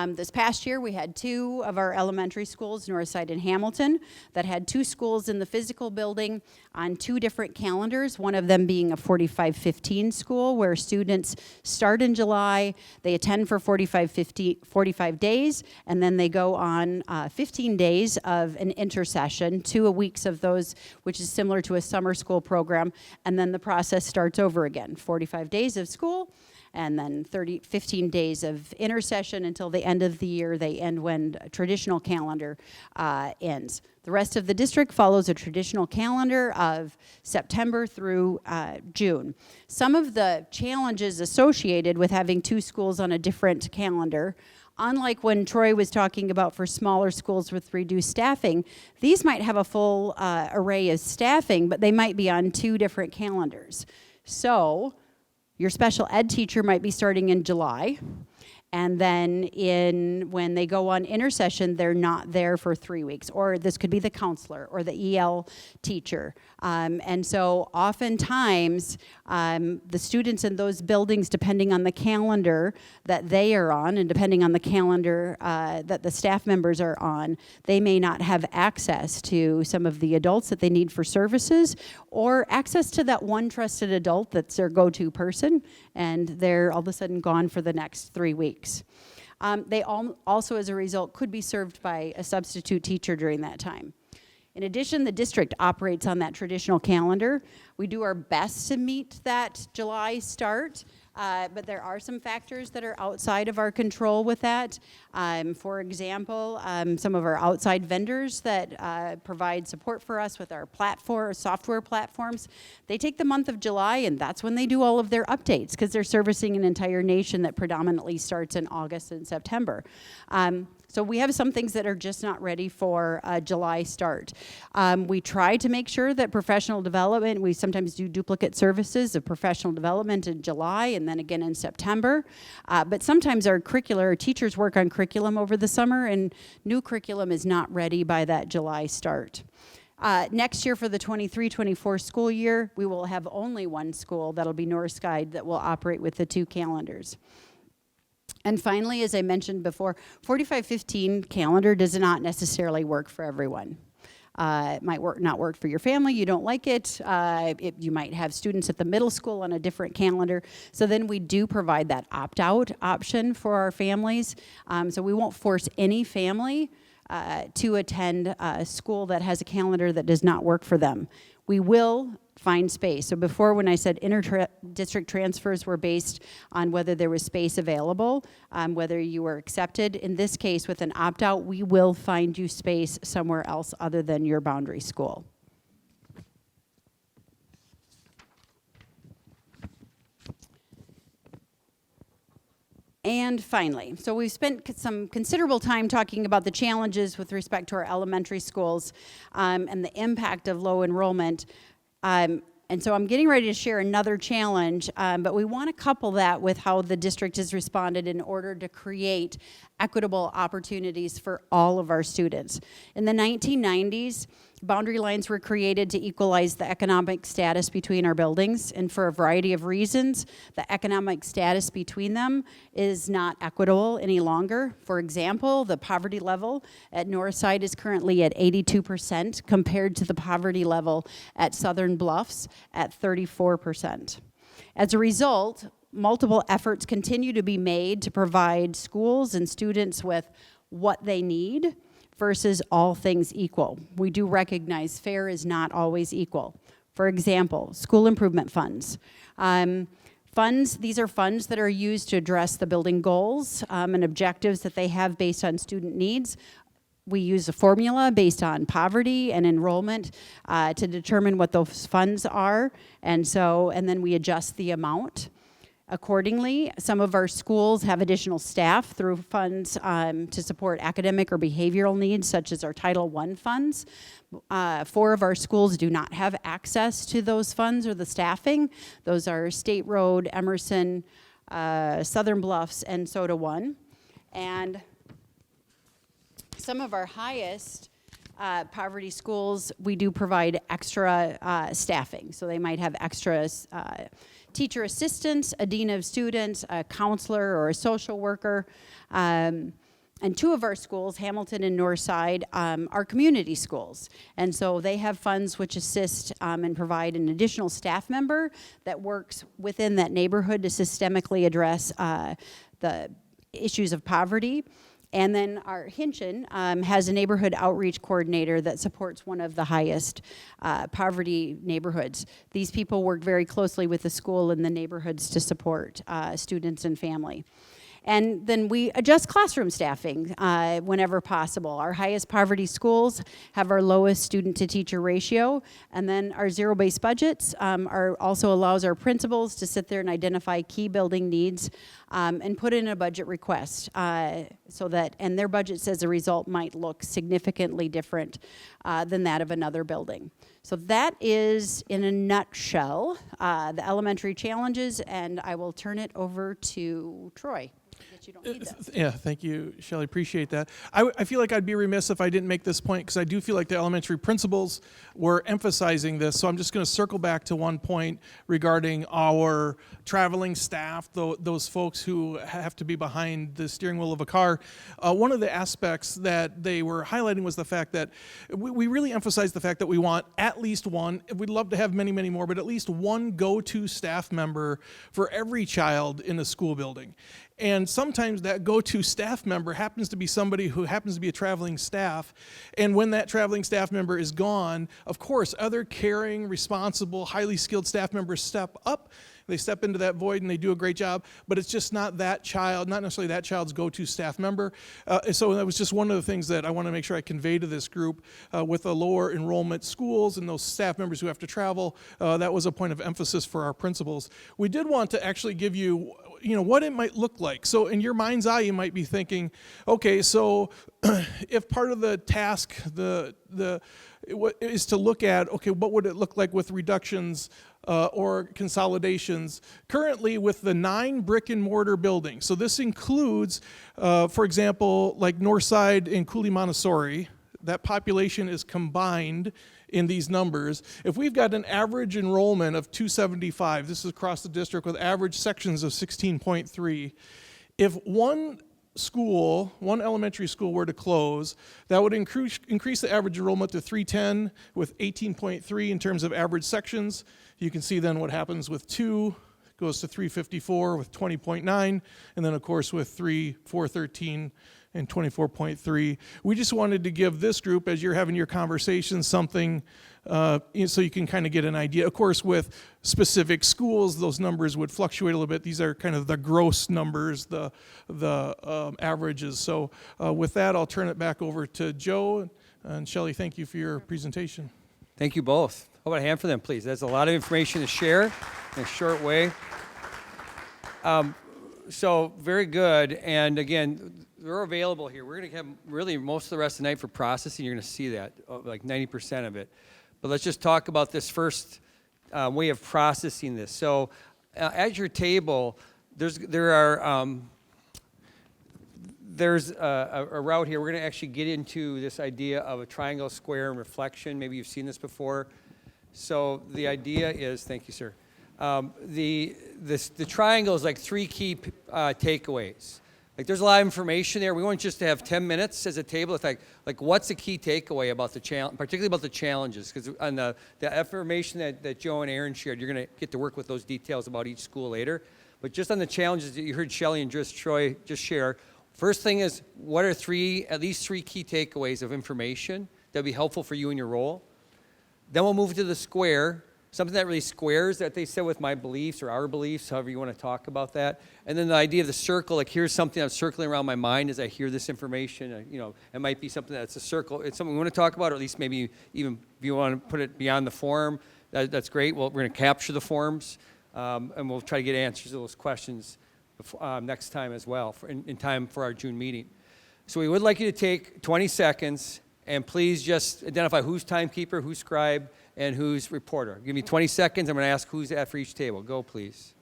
This past year, we had 2 of our elementary schools, Northside and Hamilton, that had 2 schools in the physical building on 2 different calendars, one of them being a 45-15 school where students start in July, they attend for 45 days, and then they go on 15 days of an intersession, 2 weeks of those, which is similar to a summer school program, and then the process starts over again, 45 days of school, and then 15 days of intersession until the end of the year. They end when a traditional calendar ends. The rest of the district follows a traditional calendar of September through June. Some of the challenges associated with having two schools on a different calendar, unlike when Troy was talking about for smaller schools with reduced staffing, these might have a full array of staffing, but they might be on two different calendars. So your special ed teacher might be starting in July, and then when they go on intersession, they're not there for 3 weeks. Or this could be the counselor or the EL teacher. And so oftentimes, the students in those buildings, depending on the calendar that they are on, and depending on the calendar that the staff members are on, they may not have access to some of the adults that they need for services, or access to that one trusted adult that's their go-to person, and they're all of a sudden gone for the next 3 weeks. They also, as a result, could be served by a substitute teacher during that time. In addition, the district operates on that traditional calendar. We do our best to meet that July start, but there are some factors that are outside of our control with that. For example, some of our outside vendors that provide support for us with our software platforms, they take the month of July, and that's when they do all of their updates, because they're servicing an entire nation that predominantly starts in August and September. So we have some things that are just not ready for a July start. We try to make sure that professional development, we sometimes do duplicate services of professional development in July and then again in September. But sometimes our teachers work on curriculum over the summer, and new curriculum is not ready by that July start. Next year for the 23-24 school year, we will have only one school, that'll be Northside, that will operate with the two calendars. And finally, as I mentioned before, 45-15 calendar does not necessarily work for everyone. It might not work for your family, you don't like it. You might have students at the middle school on a different calendar. So then we do provide that opt-out option for our families. So we won't force any family to attend a school that has a calendar that does not work for them. We will find space. So before, when I said inter-district transfers were based on whether there was space available, whether you were accepted, in this case with an opt-out, we will find you space somewhere else other than your boundary school. And finally, so we've spent some considerable time talking about the challenges with respect to our elementary schools and the impact of low enrollment. And so I'm getting ready to share another challenge, but we want to couple that with how the district has responded in order to create equitable opportunities for all of our students. In the 1990s, boundary lines were created to equalize the economic status between our buildings, and for a variety of reasons, the economic status between them is not equitable any longer. For example, the poverty level at Northside is currently at 82% compared to the poverty level at Southern Bluffs at 34%. As a result, multiple efforts continue to be made to provide schools and students with what they need versus all things equal. We do recognize fair is not always equal. For example, school improvement funds. These are funds that are used to address the building goals and objectives that they have based on student needs. We use a formula based on poverty and enrollment to determine what those funds are, and then we adjust the amount accordingly. Some of our schools have additional staff through funds to support academic or behavioral needs, such as our Title I funds. 4 of our schools do not have access to those funds or the staffing. Those are State Road, Emerson, Southern Bluffs, and Soda One. And some of our highest poverty schools, we do provide extra staffing. So they might have extra teacher assistants, a dean of students, a counselor, or a social worker. And 2 of our schools, Hamilton and Northside, are community schools. And so they have funds which assist and provide an additional staff member that works within that neighborhood to systemically address the issues of poverty. And then our Hinchin has a neighborhood outreach coordinator that supports one of the highest poverty neighborhoods. These people work very closely with the school and the neighborhoods to support students and family. And then we adjust classroom staffing whenever possible. Our highest poverty schools have our lowest student to teacher ratio. And then our zero-based budgets also allows our principals to sit there and identify key building needs and put in a budget request so that, and their budgets as a result might look significantly different than that of another building. So that is, in a nutshell, the elementary challenges, and I will turn it over to Troy. You don't need that. Yeah, thank you, Shelley. Appreciate that. I feel like I'd be remiss if I didn't make this point, because I do feel like the elementary principals were emphasizing this. So I'm just going to circle back to one point regarding our traveling staff, those folks who have to be behind the steering wheel of a car. One of the aspects that they were highlighting was the fact that we really emphasize the fact that we want at least one, we'd love to have many, many more, but at least one go-to staff member for every child in a school building. And sometimes that go-to staff member happens to be somebody who happens to be a traveling staff. And when that traveling staff member is gone, of course, other caring, responsible, highly skilled staff members step up. They step into that void and they do a great job, but it's just not that child, not necessarily that child's go-to staff member. So that was just one of the things that I want to make sure I convey to this group with the lower enrollment schools and those staff members who have to travel. That was a point of emphasis for our principals. We did want to actually give you what it might look like. So in your mind's eye, you might be thinking, okay, so if part of the task is to look at, okay, what would it look like with reductions or consolidations currently with the 9 brick and mortar buildings. So this includes, for example, like Northside and Cooley Montessori. That population is combined in these numbers. If we've got an average enrollment of 275, this is across the district with average sections of 16.3, if one elementary school were to close, that would increase the average enrollment to 310 with 18.3 in terms of average sections. You can see then what happens with 2, goes to 354 with 20.9, and then of course with 3, 413, and 24.3. We just wanted to give this group, as you're having your conversation, something so you can kind of get an idea. Of course, with specific schools, those numbers would fluctuate a little bit. These are kind of the gross numbers, the averages. So with that, I'll turn it back over to Joe. And Shelley, thank you for your presentation. Thank you both. How about a hand for them, please? That's a lot of information to share in a short way. So very good. And again, they're available here. We're going to have really most of the rest of the night for processing. You're going to see that, like 90% of it. But let's just talk about this first way of processing this. So at your table, there's a route here. We're going to actually get into this idea of a triangle, square, and reflection. Maybe you've seen this before. So the idea is, thank you, sir. The triangle is like 3 key takeaways. Like there's a lot of information there. We want just to have 10 minutes as a table. It's like what's the key takeaway about the challenge, particularly about the challenges? Because on the information that Joe and Aaron shared, you're going to get to work with those details about each school later. But just on the challenges that you heard Shelley and Troy just share, first thing is what are at least three key takeaways of information that would be helpful for you in your role? Then we'll move to the square. Something that really squares that they said with my beliefs or our beliefs, however you want to talk about that. And then the idea of the circle, like here's something that's circling around my mind as I hear this information. It might be something that's a circle. It's something we want to talk about, or at least maybe even if you want to put it beyond the form, that's great. Well, we're going to capture the forms, and we'll try to get answers to those questions next time as well, in time for our June meeting. So we would like you to take 20 seconds, and please just identify who's timekeeper, who's scribe, and who's reporter. Give me 20 seconds. I'm going to ask who's at for each table. Go, please.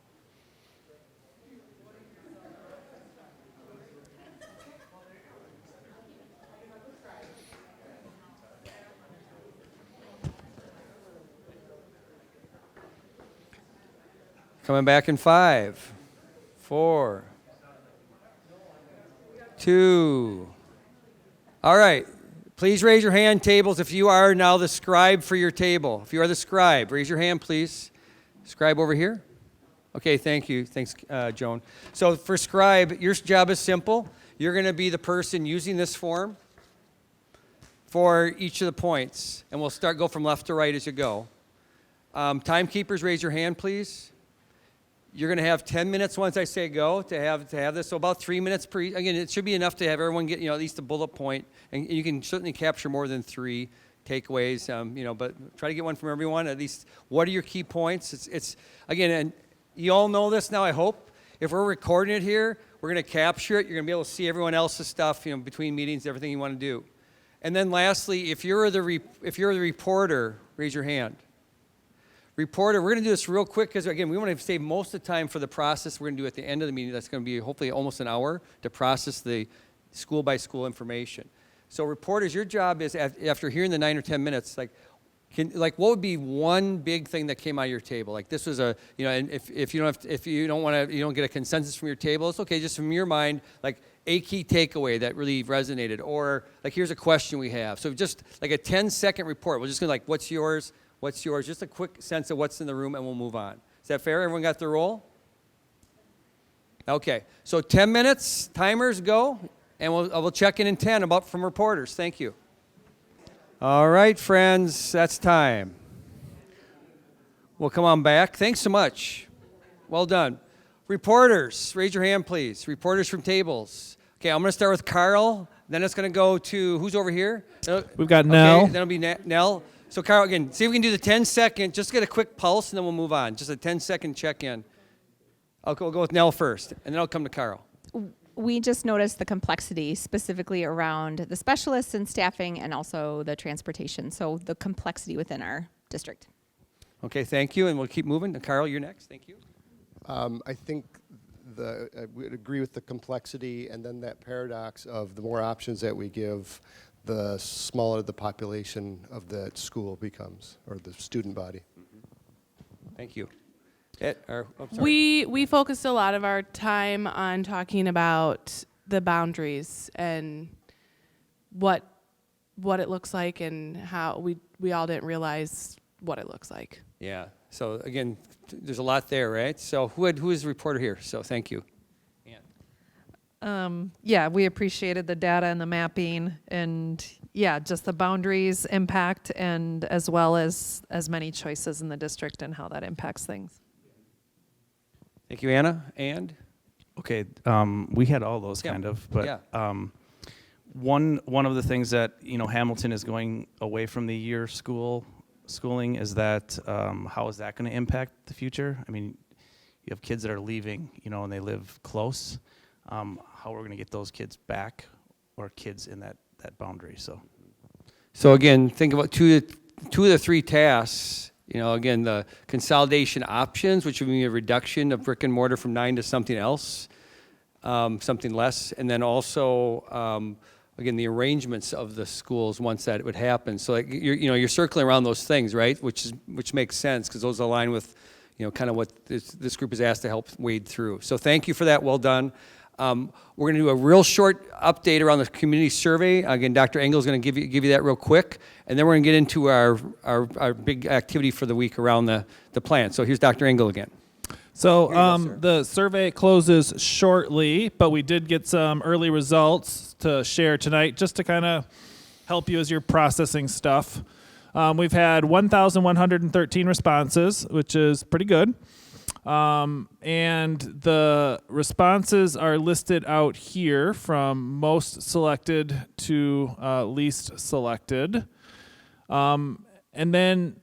Coming back in 5, 4, 2. All right. Please raise your hand, tables, if you are now the scribe for your table. If you are the scribe, raise your hand, please. Scribe over here. Okay, thank you. Thanks, Joan. So for scribe, your job is simple. you're going to be the person using this form for each of the points. And we'll go from left to right as you go. Timekeepers, raise your hand, please. You're going to have 10 minutes once I say go to have this. So about 3 minutes per. Again, it should be enough to have everyone get at least a bullet point, and you can certainly capture more than 3 takeaways. But try to get one from everyone. At least, what are your key points? It's again, and you all know this now. I hope if we're recording it here, we're going to capture it. You're going to be able to see everyone else's stuff. Between meetings, everything you want to do. And then lastly, if you're the reporter, raise your hand. Reporter, we're going to do this real quick because, again, we want to save most of the time for the process we're going to do at the end of the meeting. That's going to be hopefully almost an hour to process the school-by-school information. So reporters, your job is, after hearing the 9 or 10 minutes, what would be one big thing that came out of your table? Like this was and if you don't get a consensus from your table, it's okay, just from your mind, like a key takeaway that really resonated. Or like, here's a question we have. So just like a 10-second report. We're just going to what's yours? What's yours? Just a quick sense of what's in the room, and we'll move on. Is that fair? Everyone got their role? Okay. So 10 minutes, timers go, and we'll check in 10 from reporters. Thank you. All right, friends, that's time. We'll come on back. Thanks so much. Well done. Reporters, raise your hand, please. Reporters from tables. Okay, I'm going to start with Carl. Then it's going to go to, who's over here? We've got Nell. Okay, then it'll be Nell. So, Carl, again, see if we can do the 10-second, just get a quick pulse, and then we'll move on. Just a 10-second check-in. We'll go with Nell first, and then I'll come to Carl. We just noticed the complexity specifically around the specialists and staffing and also the transportation. So the complexity within our district. Okay, thank you, and we'll keep moving. Carl, you're next. Thank you. I think I would agree with the complexity and then that paradox of the more options that we give, the smaller the population of the school becomes, or the student body. Thank you. We focused a lot of our time on talking about the boundaries and what it looks like and how we all didn't realize what it looks like. Yeah. So again, there's a lot there, right? So who is the reporter here? So thank you. Yeah, we appreciated the data and the mapping and just the boundaries impact, and as well as many choices in the district and how that impacts things. Thank you, Anna. And? Okay, we had all those kind of, but one of the things that, Hamilton is going away from the year schooling is that, how is that going to impact the future? I mean, you have kids that are leaving, and they live close. How we're going to get those kids back, or kids in that boundary. So again, think about two of the 3 tasks. Again, the consolidation options, which would be a reduction of brick and mortar from 9 to something else, something less, and then also again the arrangements of the schools once that would happen. So you're circling around those things, right? Which makes sense because those align with kind of what this group is asked to help wade through. So thank you for that. Well done. We're going to do a real short update around the community survey. Again, Dr. Engel is going to give you that real quick, and then we're going to get into our big activity for the week around the plan. So here's Dr. Engel again. So the survey closes shortly, but we did get some early results to share tonight just to kind of help you as you're processing stuff. We've had 1,113 responses, which is pretty good. And the responses are listed out here from most selected to least selected. And then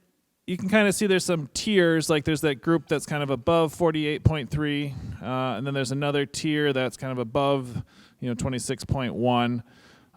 you can kind of see there's some tiers, like there's that group that's kind of above 48.3, and then there's another tier that's kind of above 26.1.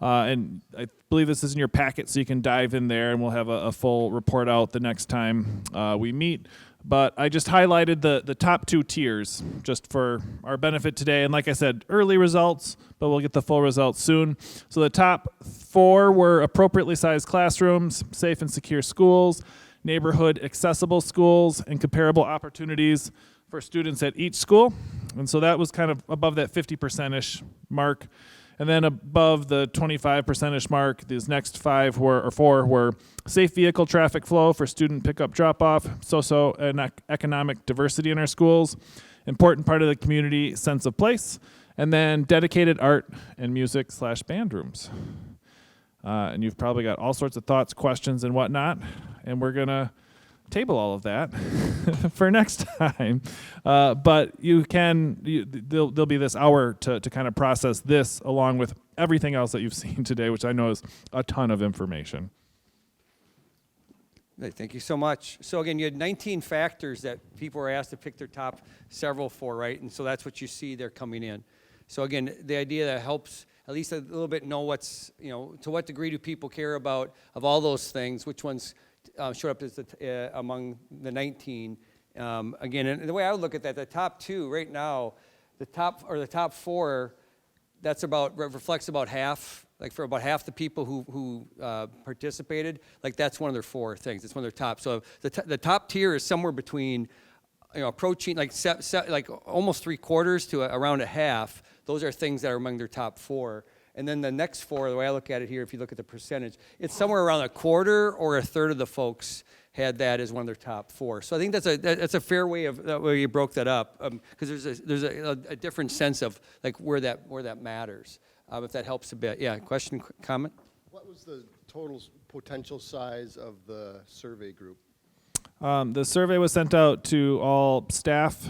And I believe this is in your packet, so you can dive in there, and we'll have a full report out the next time we meet. But I just highlighted the top 2 tiers just for our benefit today. And like I said, early results, but we'll get the full results soon. So the top 4 were appropriately sized classrooms, safe and secure schools, neighborhood accessible schools, and comparable opportunities for students at each school. And so that was kind of above that 50%-ish mark. And then above the 25%-ish mark, these next 4 were safe vehicle traffic flow for student pickup drop-off, socio and economic diversity in our schools, important part of the community sense of place, And then dedicated art and music / band rooms. And you've probably got all sorts of thoughts, questions, and whatnot. And we're going to table all of that for next time. But there'll be this hour to kind of process this along with everything else that you've seen today, which I know is a ton of information. Thank you so much. So again, you had 19 factors that people were asked to pick their top several for, right? And so that's what you see there coming in. So again, the idea that helps at least a little bit know what's, to what degree do people care about of all those things, which ones showed up as among the 19. Again, and the way I would look at that, the top two right now, the top four, that's reflects about half. Like for about half the people who participated, like that's one of their four things. It's one of their top. So the top tier is somewhere between, approaching like almost 3/4 to around a half. Those are things that are among their top four. And then the next four, the way I look at it here, if you look at the percentage, it's somewhere around 1/4 or 1/3 of the folks had that as one of their top four. So I think that's a fair way of the way you broke that up, because there's a different sense of like where that matters. If that helps a bit. Yeah, question, comment? What was the total potential size of the survey group? The survey was sent out to all staff,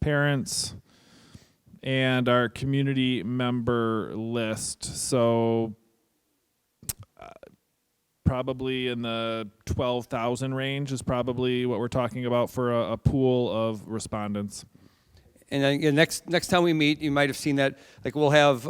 parents, and our community member list. So probably in the 12,000 range is probably what we're talking about for a pool of respondents. And then again, next time we meet, you might have seen that. Like we'll have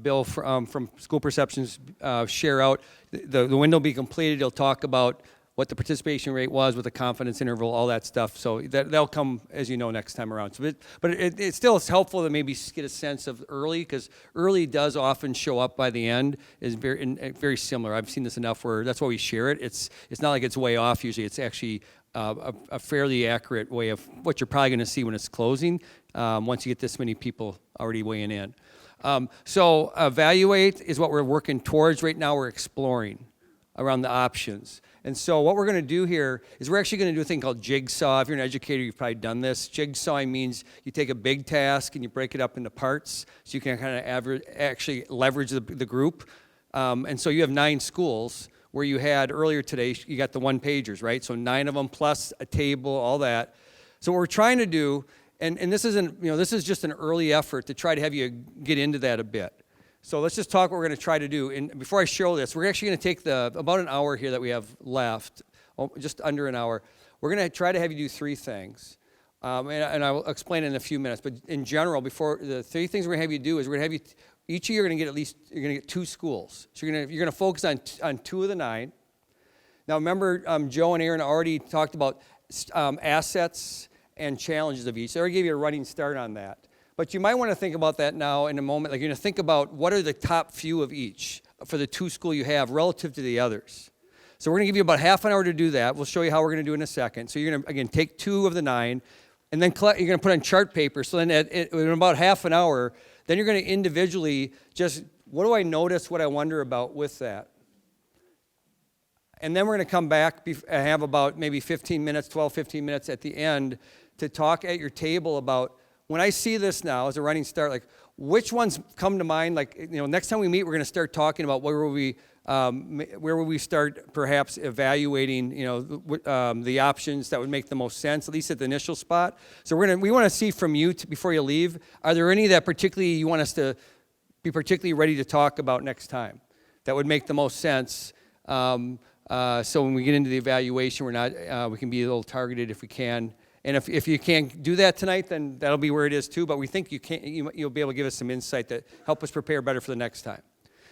Bill from School Perceptions share out the window will be completed. He'll talk about what the participation rate was with the confidence interval, all that stuff. So that'll come, as you know, next time around. So it still is helpful to maybe get a sense of early, because early does often show up by the end is very similar. I've seen this enough where that's why we share it. It's not like it's way off. Usually, it's actually a fairly accurate way of what you're probably going to see when it's closing, once you get this many people already weighing in. So evaluate is what we're working towards right now. We're exploring around the options. And so what we're going to do here is we're actually going to do a thing called jigsaw. If you're an educator, you've probably done this. Jigsawing means you take a big task and you break it up into parts so you can kind of actually leverage the group. And so you have 9 schools where you had earlier today, you got the one-pagers, right? So 9 of them plus a table, all that. So what we're trying to do, and this isn't, this is just an early effort to try to have you get into that a bit. So let's just talk what we're going to try to do. And before I show this, we're actually going to take about an hour here that we have left, just under an hour. We're going to try to have you do 3 things. And I will explain it in a few minutes. But in general, before the 3 things we're going to have you do is we're going to have you, each of you are going to get you're going to get 2 schools. So you're going to focus on 2 of the 9. Now remember, Joe and Aaron already talked about assets and challenges of each. So I already gave you a running start on that. But you might want to think about that now in a moment. Like you're going to think about what are the top few of each for the 2 schools you have relative to the others. So we're going to give you about half an hour to do that. We'll show you how we're going to do it in a second. So you're going to, again, take 2 of the 9, and then you're going to put on chart paper. So then in about half an hour, then you're going to individually just, what do I notice, what I wonder about with that? And then we're going to come back and have about maybe 15 minutes, 15 minutes at the end to talk at your table about, when I see this now as a running start, like which ones come to mind? Like, next time we meet, we're going to start talking about where will we start perhaps evaluating, the options that would make the most sense, at least at the initial spot. So we want to see from you before you leave, are there any that particularly you want us to be particularly ready to talk about next time that would make the most sense? So when we get into the evaluation, we can be a little targeted if we can. And if you can't do that tonight, then that'll be where it is too. But we think you'll be able to give us some insight that help us prepare better for the next time.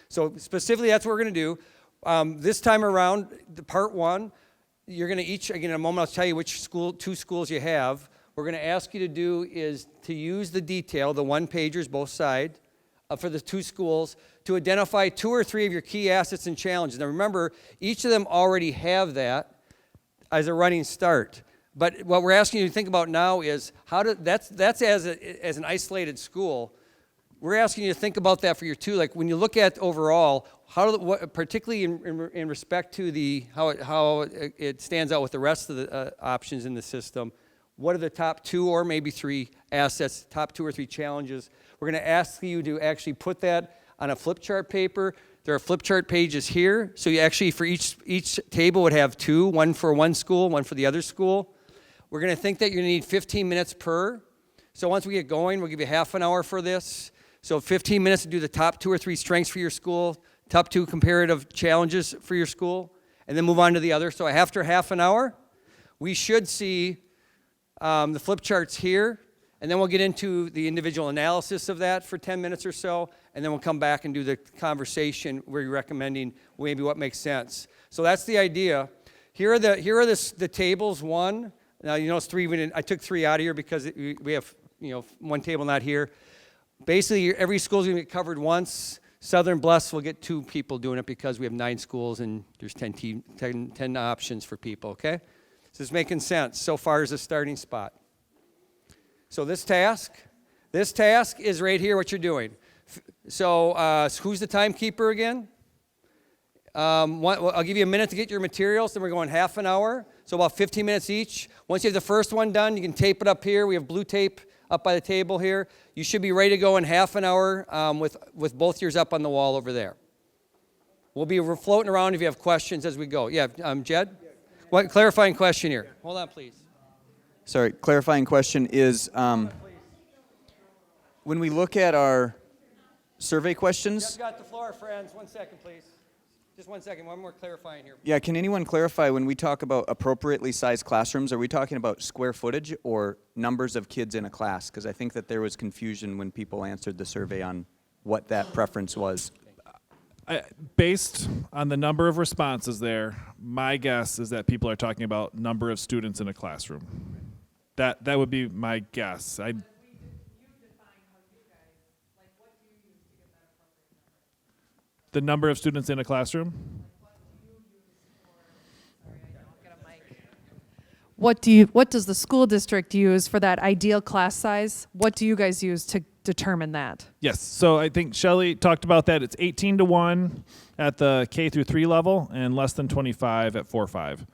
So specifically, that's what we're going to do. This time around, the part 1, you're going to each, again, in a moment, I'll tell you which 2 schools you have. What we're going to ask you to do is to use the detail, the one-pagers, both sides, for the 2 schools, to identify 2 or 3 of your key assets and challenges. Now remember, each of them already have that as a running start. But what we're asking you to think about now is that's as an isolated school. We're asking you to think about that for your 2. Like when you look at overall, particularly in respect to how it stands out with the rest of the options in the system, what are the top 2 or maybe 3 assets, top 2 or 3 challenges. We're going to ask you to actually put that on a flip chart paper. There are flip chart pages here. So you actually, for each table would have 2, one for one school, one for the other school. We're going to think that you're going to need 15 minutes per. So once we get going, we'll give you half an hour for this. So 15 minutes to do the top 2 or 3 strengths for your school, top 2 comparative challenges for your school, and then move on to the other. So after half an hour, we should see the flip charts here, and then we'll get into the individual analysis of that for 10 minutes or so, and then we'll come back and do the conversation where you're recommending maybe what makes sense. So that's the idea. Here are the tables. One. Now you notice 3. I took 3 out of here because we have one table not here. Basically, every school is going to get covered once. Southern Bluffs will get 2 people doing it because we have 9 schools and there's 10 options for people, okay? So it's making sense so far as a starting spot. So this task is right here what you're doing. So who's the timekeeper again? I'll give you a minute to get your materials, then we're going half an hour, so about 15 minutes each. Once you have the first one done, you can tape it up here. We have blue tape up by the table here. You should be ready to go in half an hour with both yours up on the wall over there. We'll be floating around if you have questions as we go. Yeah, Jed? What clarifying question here? Hold on, please. Sorry, clarifying question is, when we look at our survey questions... Just got the floor, friends. 1 second, please. Just 1 second. One more clarifying here. Yeah, can anyone clarify when we talk about appropriately sized classrooms, are we talking about square footage or numbers of kids in a class? Because I think that there was confusion when people answered the survey on what that preference was. Based on the number of responses there, my guess is that people are talking about number of students in a classroom. That would be my guess. The number of students in a classroom? What does the school district use for that ideal class size? What do you guys use to determine that? Yes, so I think Shelley talked about that. It's 18-to-1 at the K through 3 level and less than 25 at 4-5.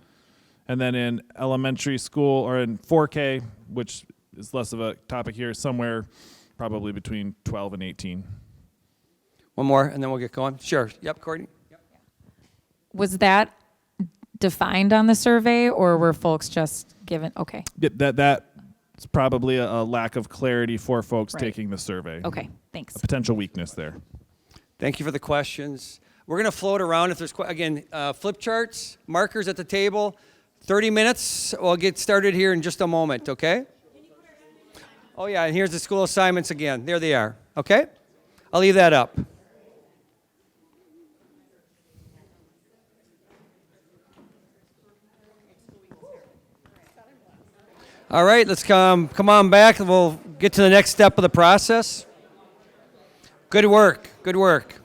And then in elementary school or in 4K, which is less of a topic here, somewhere probably between 12 and 18. One more, and then we'll get going. Sure. Yep, Courtney. Yep. Was that defined on the survey, or were folks just given? Okay. That's probably a lack of clarity for folks taking the survey. Okay, thanks. A potential weakness there. Thank you for the questions. We're going to float around if there's, again, flip charts, markers at the table. 30 minutes. We'll get started here in just a moment, okay? Oh, yeah, and here's the school assignments again. There they are, okay? I'll leave that up. All right, let's come on back. We'll get to the next step of the process. Good work, good work.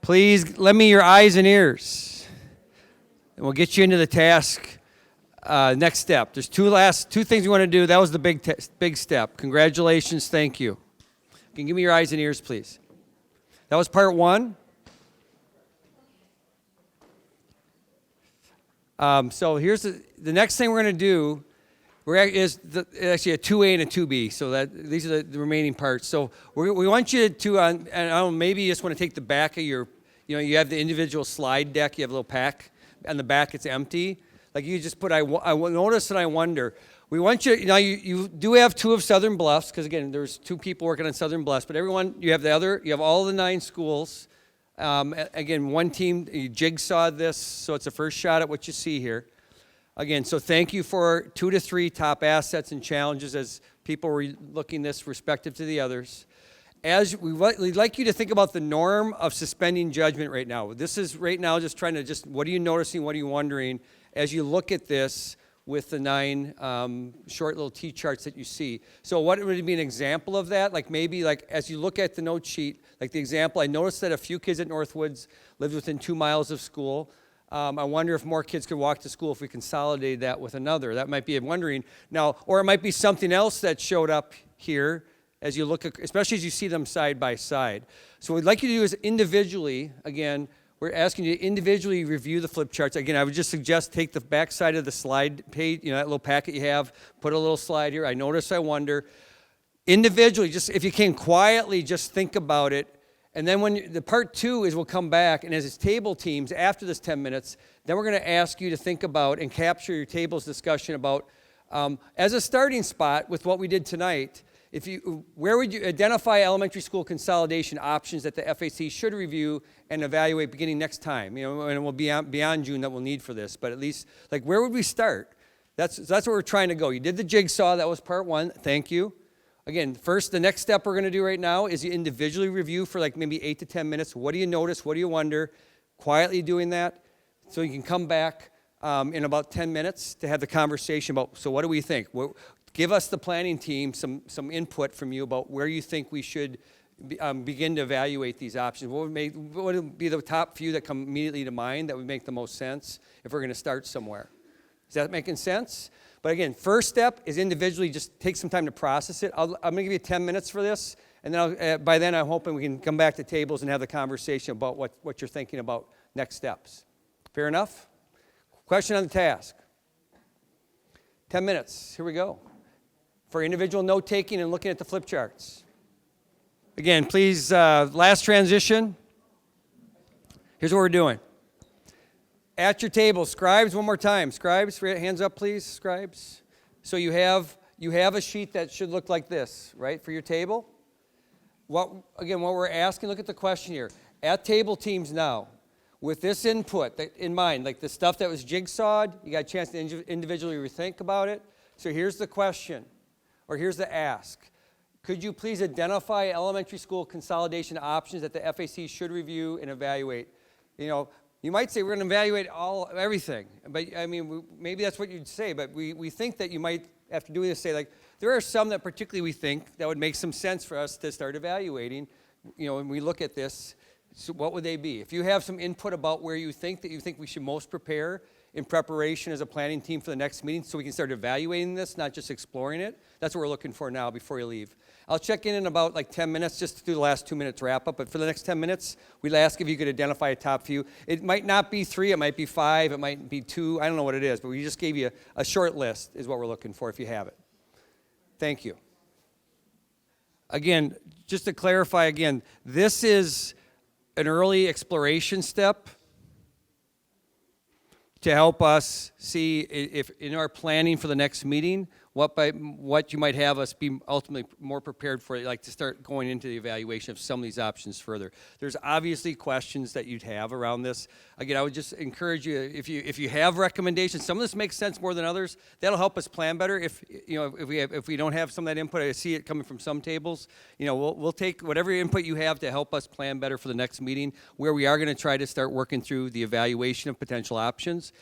Please lend me your eyes and ears, and we'll get you into the task. Next step. There's two things we want to do. That was the big step. Congratulations, thank you. Can you give me your eyes and ears, please? That was part one. So here's the next thing we're going to do. Is actually a 2A and a 2B. So these are the remaining parts. So we want you to, and I don't know, maybe you just want to take the back of your, you have the individual slide deck. You have a little pack. On the back, it's empty. Like you just put, I notice and I wonder. We want you, you do have two of Southern Bluffs, because again, there's two people working on Southern Bluffs, but everyone, you have all the 9 schools. Again, one team, you jigsawed this, so it's a first shot at what you see here. Again, so thank you for 2 to 3 top assets and challenges as people were looking this respective to the others. As we'd like you to think about the norm of suspending judgment right now. This is right now just trying to what are you noticing, what are you wondering as you look at this with the 9 short little T-charts that you see. So what would be an example of that? Like maybe as you look at the note sheet, like the example, I noticed that a few kids at Northwoods lived within 2 miles of school. I wonder if more kids could walk to school if we consolidated that with another. That might be wondering. Now, or it might be something else that showed up here as you look, especially as you see them side by side. So what we'd like you to do is individually, again, we're asking you to individually review the flip charts. Again, I would just suggest take the back side of the slide page, that little packet you have, put a little slide here. I notice, I wonder. Individually, just if you can quietly just think about it. And then when the part 2 is we'll come back, and as it's table teams after this 10 minutes, then we're going to ask you to think about and capture your table's discussion about, as a starting spot with what we did tonight, where would you identify elementary school consolidation options that the FAC should review and evaluate beginning next time? And it will be beyond June that we'll need for this, but at least, where would we start? That's what we're trying to go. You did the jigsaw, that was part 1, thank you. Again, first, the next step we're going to do right now is you individually review for maybe 8 to 10 minutes. What do you notice? What do you wonder? Quietly doing that so you can come back in about 10 minutes to have the conversation about, so what do we think? Give us, the planning team, some input from you about where you think we should begin to evaluate these options. What would be the top few that come immediately to mind that would make the most sense if we're going to start somewhere? Is that making sense? But again, first step is individually just take some time to process it. I'm going to give you 10 minutes for this, and then by then I'm hoping we can come back to tables and have the conversation about what you're thinking about next steps. Fair enough? Question on the task. 10 minutes. Here we go. For individual note-taking and looking at the flip charts. Again, please, last transition. Here's what we're doing. At your table, scribes, one more time. Scribes, hands up, please, scribes. So you have a sheet that should look like this, right, for your table. What we're asking, look at the question here. At table teams now, with this input in mind, like the stuff that was jigsawed, you got a chance to individually rethink about it. So here's the question, or here's the ask. Could you please identify elementary school consolidation options that the FAC should review and evaluate? You might say we're going to evaluate everything, but maybe that's what you'd say, but we think that you might, after doing this, say there are some that particularly we think that would make some sense for us to start evaluating, when we look at this, so what would they be? If you have some input about where you think we should most prepare in preparation as a planning team for the next meeting so we can start evaluating this, not just exploring it, that's what we're looking for now before you leave. I'll check in about 10 minutes just to do the last 2 minutes wrap up, but for the next 10 minutes, we'd ask if you could identify a top few. It might not be 3, it might be 5, it might be 2, I don't know what it is, but we just gave you a short list is what we're looking for if you have it. Thank you. Again, just to clarify again, this is an early exploration step to help us see if in our planning for the next meeting, what you might have us be ultimately more prepared for, to start going into the evaluation of some of these options further. There's obviously questions that you'd have around this. Again, I would just encourage you, if you have recommendations, some of this makes sense more than others, that'll help us plan better. If we don't have some of that input, I see it coming from some tables, we'll take whatever input you have to help us plan better for the next meeting, where we are going to try to start working through the evaluation of potential options.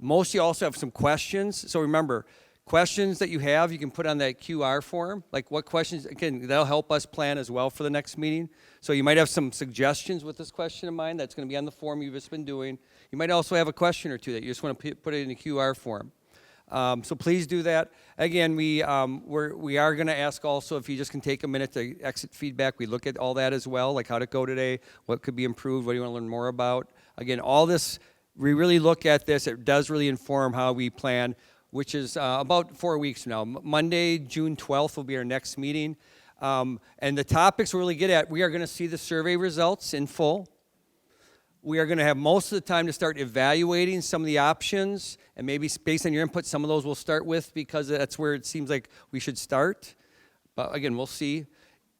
Most of you also have some questions, so remember, questions that you have, you can put on that QR form. What questions, again, that'll help us plan as well for the next meeting. So you might have some suggestions with this question in mind that's going to be on the form you've just been doing. You might also have a question or two that you just want to put it in the QR form. So please do that. Again, we are going to ask also if you just can take a minute to exit feedback. We look at all that as well, how'd it go today, what could be improved, what do you want to learn more about. Again, all this, we really look at this. It does really inform how we plan, which is about 4 weeks from now. Monday, June 12th will be our next meeting. And the topics we'll really get at, we are going to see the survey results in full. We are going to have most of the time to start evaluating some of the options, and maybe based on your input, some of those we'll start with because that's where it seems like we should start. But again, we'll see.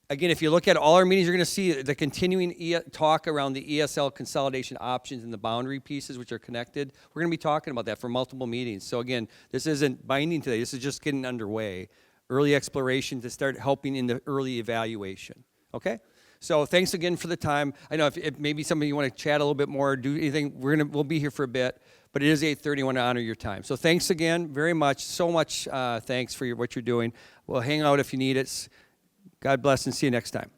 Again, if you look at all our meetings, you're going to see the continuing talk around the ESL consolidation options and the boundary pieces, which are connected. We're going to be talking about that for multiple meetings. So again, this isn't binding today. This is just getting underway. Early exploration to start helping in the early evaluation. Okay? So thanks again for the time. I know if maybe somebody you want to chat a little bit more, do anything, we'll be here for a bit. But it is 8:30. I want to honor your time. So thanks again very much. So much thanks for what you're doing. We'll hang out if you need it. God bless and see you next time.